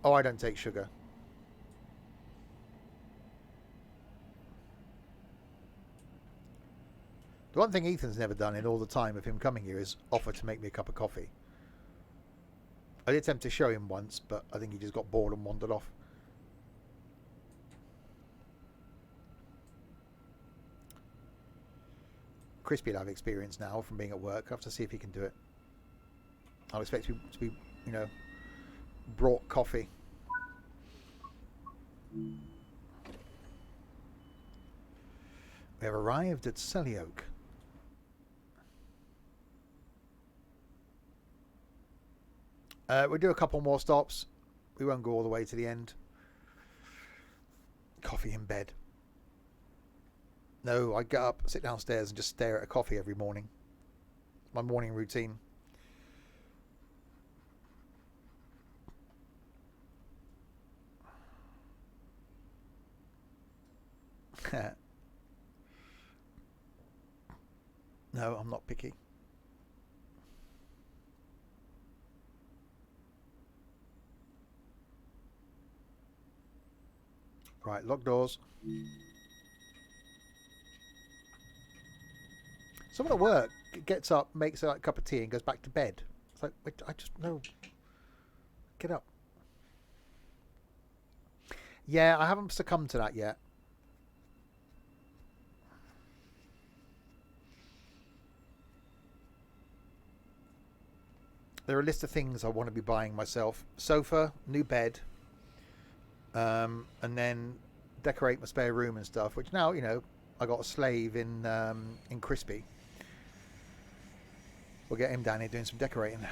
Oh, I don't take sugar. The one thing Ethan's never done in all the time of him coming here is offer to make me a cup of coffee. I did attempt to show him once, but I think he just got bored and wandered off. Crispy will have experience now from being at work. I have to see if he can do it. I'll expect to be brought coffee. We have arrived at Selly Oak. We'll do a couple more stops. We won't go all the way to the end. Coffee in bed. No, I get up, sit downstairs and just stare at a coffee every morning. My morning routine. No, I'm not picky. Right, lock doors. Someone at work gets up, makes a cup of tea, and goes back to bed. It's like, wait, I just no. Get up. Yeah, I haven't succumbed to that yet. There are a list of things I want to be buying myself: sofa, new bed, and then decorate my spare room and stuff. Which now, you know, I got a slave in Crispy. We'll get him down here doing some decorating.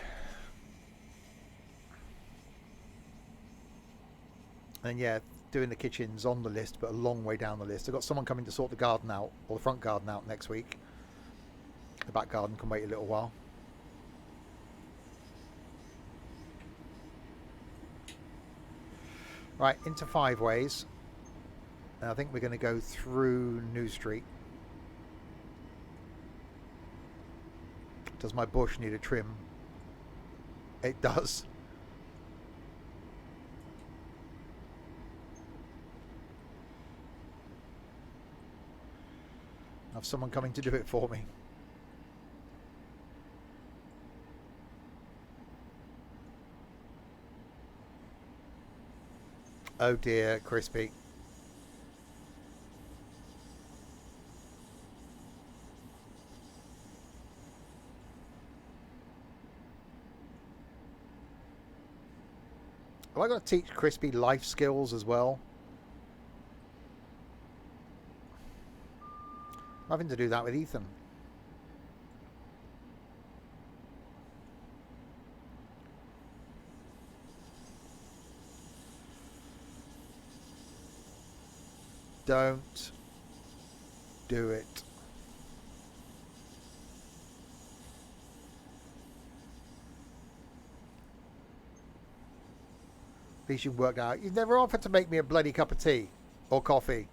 And yeah, doing the kitchen's on the list, but a long way down the list. I've got someone coming to sort the garden out, or the front garden out next week. The back garden can wait a little while. Right, into Five Ways. And I think we're going to go through New Street. Does my bush need a trim? It does. I have someone coming to do it for me. Oh dear, Crispy. Have I got to teach Crispy life skills as well? I'm having to do that with Ethan. Don't do it. At least you've worked out. You've never offered to make me a bloody cup of tea or coffee.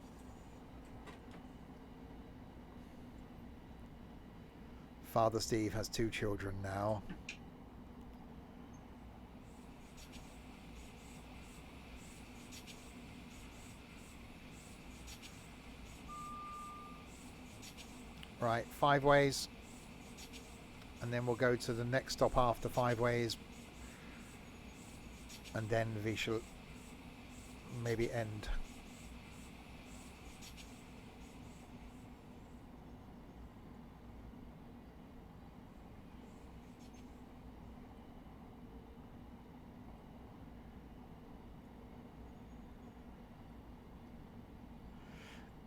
Father Steve has 2 children now. Right, Five Ways. And then we'll go to the next stop after Five Ways. And then we shall maybe end.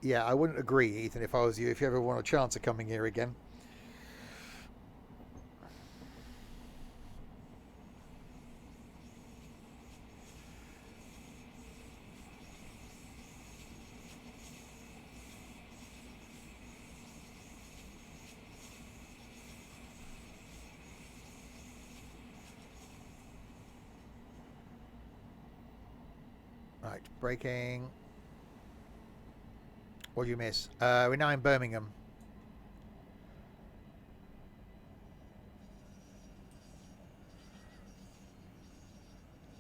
Yeah, I wouldn't agree, Ethan, if I was you, if you ever want a chance of coming here again. Right, braking. What did you miss? We're now in Birmingham.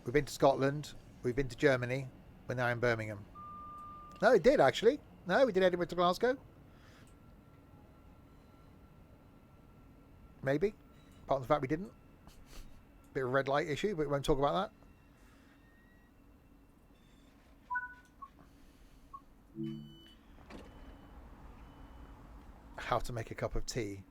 We've been to Scotland. We've been to Germany. We're now in Birmingham. No, it did actually. No, we did Edinburgh to Glasgow. Maybe. Apart from the fact we didn't. Bit of a red light issue, but we won't talk about that. How to make a cup of tea.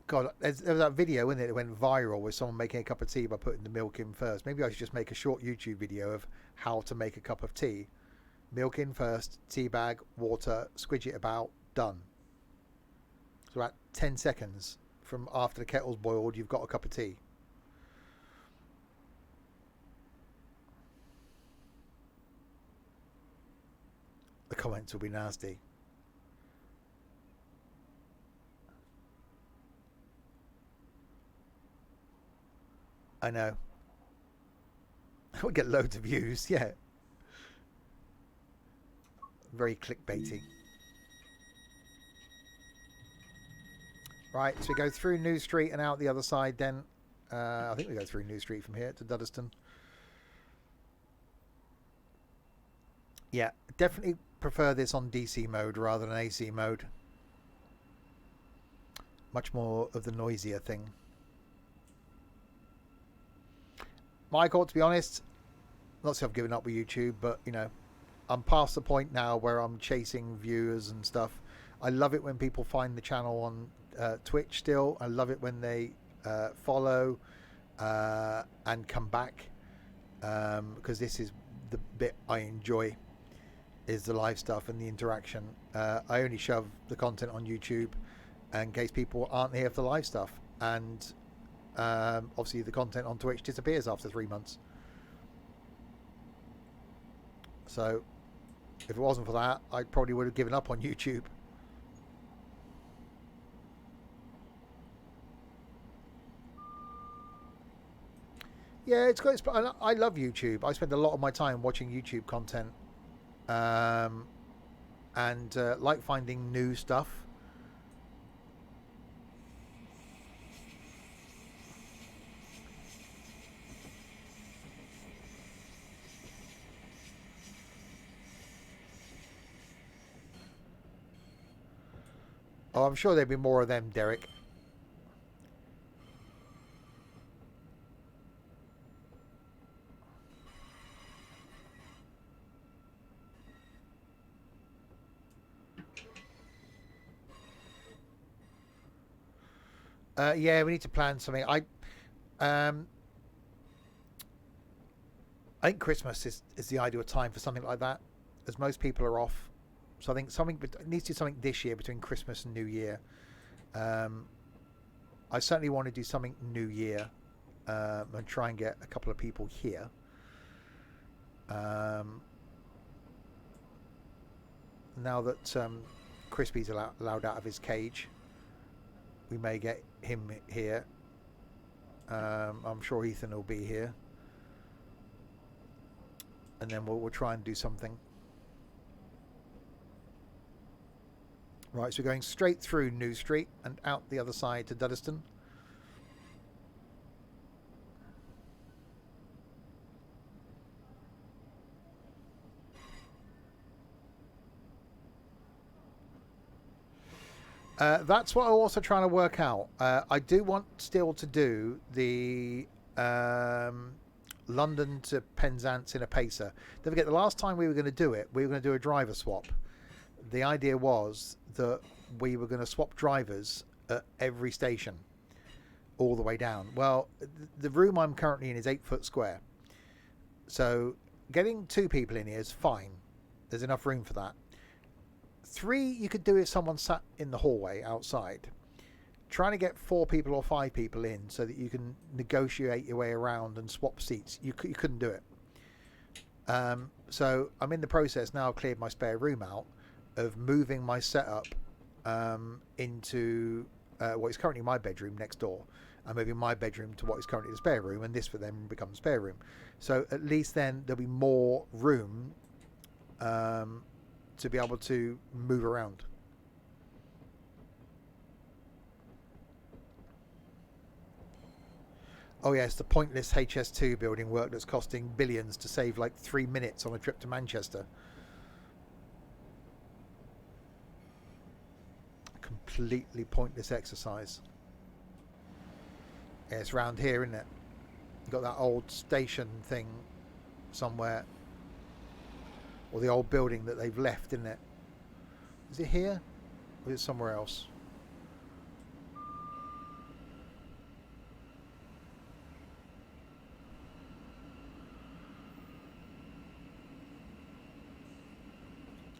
God, there was that video, wasn't it? It went viral with someone making a cup of tea by putting the milk in first. Maybe I should just make a short YouTube video of how to make a cup of tea. Milk in first, tea bag, water, squidge it about, done. So about 10 seconds from after the kettle's boiled, you've got a cup of tea. The comments will be nasty. I know. We'll get loads of views, yeah. Very clickbaity. Right, so we go through New Street and out the other side then. I think we go through New Street from here to Duddeston. Yeah, definitely prefer this on DC mode rather than AC mode. Much more of the noisier thing. Michael, to be honest, not say I've given up with YouTube, but, you know, I'm past the point now where I'm chasing viewers and stuff. I love it when people find the channel on Twitch still. I love it when they follow and come back, because this is the bit I enjoy, is the live stuff and the interaction. I only shove the content on YouTube in case people aren't here for the live stuff, and obviously the content on Twitch disappears after 3 months. So if it wasn't for that, I probably would have given up on YouTube. Yeah, it's great. I love YouTube. I spend a lot of my time watching YouTube content, and like finding new stuff. Oh, I'm sure there'll be more of them, Derek. Yeah, we need to plan something. I think Christmas is the ideal time for something like that, as most people are off. So I think something needs to do something this year between Christmas and New Year. I certainly want to do something New Year, and try and get a couple of people here. Now that Crispy's allowed out of his cage, we may get him here. I'm sure Ethan will be here, and then we'll try and do something. Right, so we're going straight through New Street and out the other side to Duddeston. That's what I'm also trying to work out. I do want still to do the London to Penzance in a pacer. Don't forget, the last time we were going to do it, we were going to do a driver swap. The idea was that we were going to swap drivers at every station all the way down. Well, the room I'm currently in is 8 foot square. So getting 2 people in here is fine. There's enough room for that. 3 you could do if someone sat in the hallway outside. Trying to get 4 people or 5 people in so that you can negotiate your way around and swap seats, you couldn't do it. So I'm in the process now. I've cleared my spare room out, of moving my setup into what is currently my bedroom next door. I'm moving my bedroom to what is currently the spare room, and this for them becomes spare room. So at least then there'll be more room to be able to move around. Oh yes, the pointless HS2 building work that's costing billions to save like 3 minutes on a trip to Manchester. Completely pointless exercise. Yeah, it's round here, isn't it? You've got that old station thing somewhere, or the old building that they've left, isn't it? Is it here, or is it somewhere else?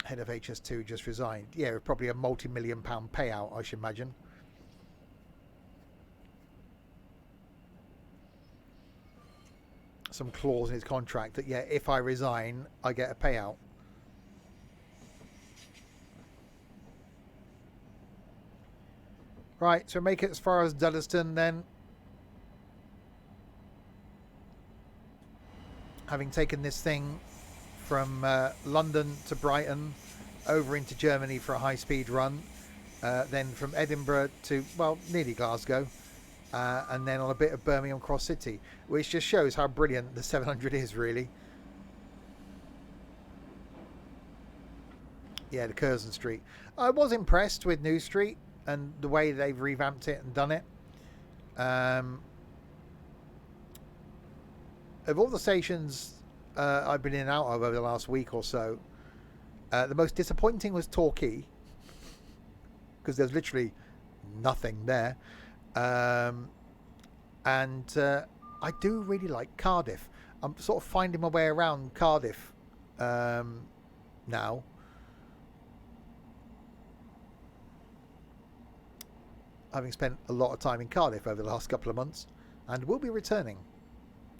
Head of HS2 just resigned. Yeah, probably a multi-million-pound payout, I should imagine. Some clause in his contract that, yeah, if I resign, I get a payout. Right, so make it as far as Duddeston then. Having taken this thing from London to Brighton, over into Germany for a high-speed run, then from Edinburgh to, well, nearly Glasgow, and then on a bit of Birmingham Cross City, which just shows how brilliant the 700 is, really. Yeah, the Curzon Street. I was impressed with New Street and the way they've revamped it and done it. Of all the stations I've been in and out of over the last week or so, the most disappointing was Torquay, because there's literally nothing there. And I do really like Cardiff. I'm sort of finding my way around Cardiff now. Having spent a lot of time in Cardiff over the last couple of months, and we'll be returning.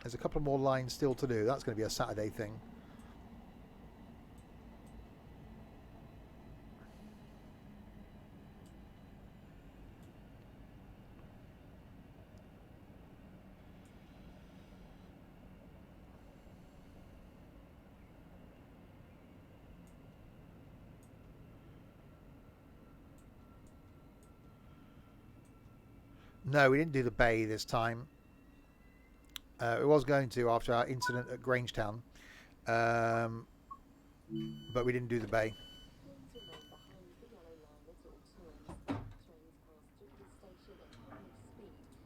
There's a couple more lines still to do. That's going to be a Saturday thing. No, we didn't do the Bay this time. It was going to after our incident at Grangetown, but we didn't do the Bay.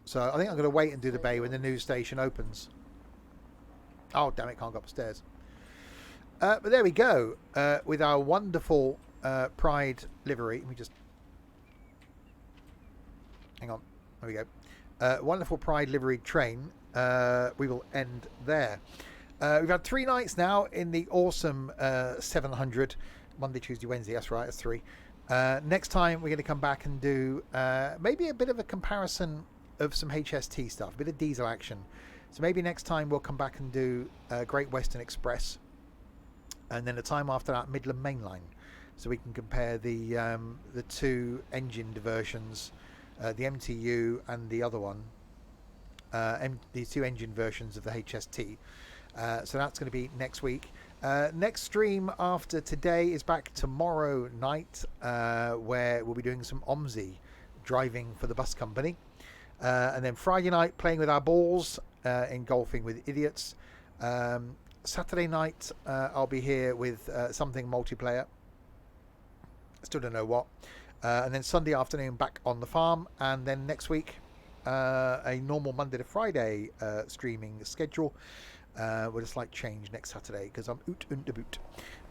So I think I'm going to wait and do the Bay when the new station opens. Oh, damn it, can't go upstairs. But there we go, with our wonderful Pride livery. Let me just... Hang on. There we go. Wonderful Pride livery train. We will end there. We've had 3 nights now in the awesome 700. Monday, Tuesday, Wednesday. That's right. That's 3. Next time we're going to come back and do maybe a bit of a comparison of some HST stuff, a bit of diesel action. So maybe next time we'll come back and do Great Western Express, and then the time after that Midland Mainline, so we can compare the 2 engined versions, the MTU and the other one, the 2 engine versions of the HST. So that's going to be next week. Next stream after today is back tomorrow night, where we'll be doing some OMSI driving for the bus company. And then Friday night playing with our balls in Golfing with Idiots. Saturday night I'll be here with something multiplayer. Still don't know what. And then Sunday afternoon back on the farm. And then next week a normal Monday to Friday streaming schedule. With a slight change next Saturday because I'm oot und boot.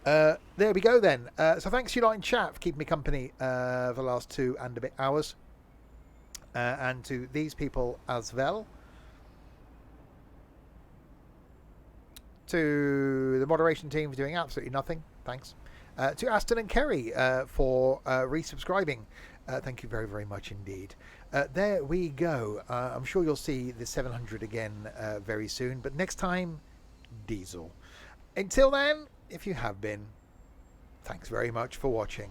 There we go then. So thanks to you lot in chat for keeping me company for the last 2 and a bit hours. And to these people as well. To the moderation team for doing absolutely nothing. Thanks. To Aston and Kerry for resubscribing. Thank you very, very much indeed. There we go. I'm sure you'll see the 700 again very soon. But next time, diesel. Until then, if you have been, thanks very much for watching.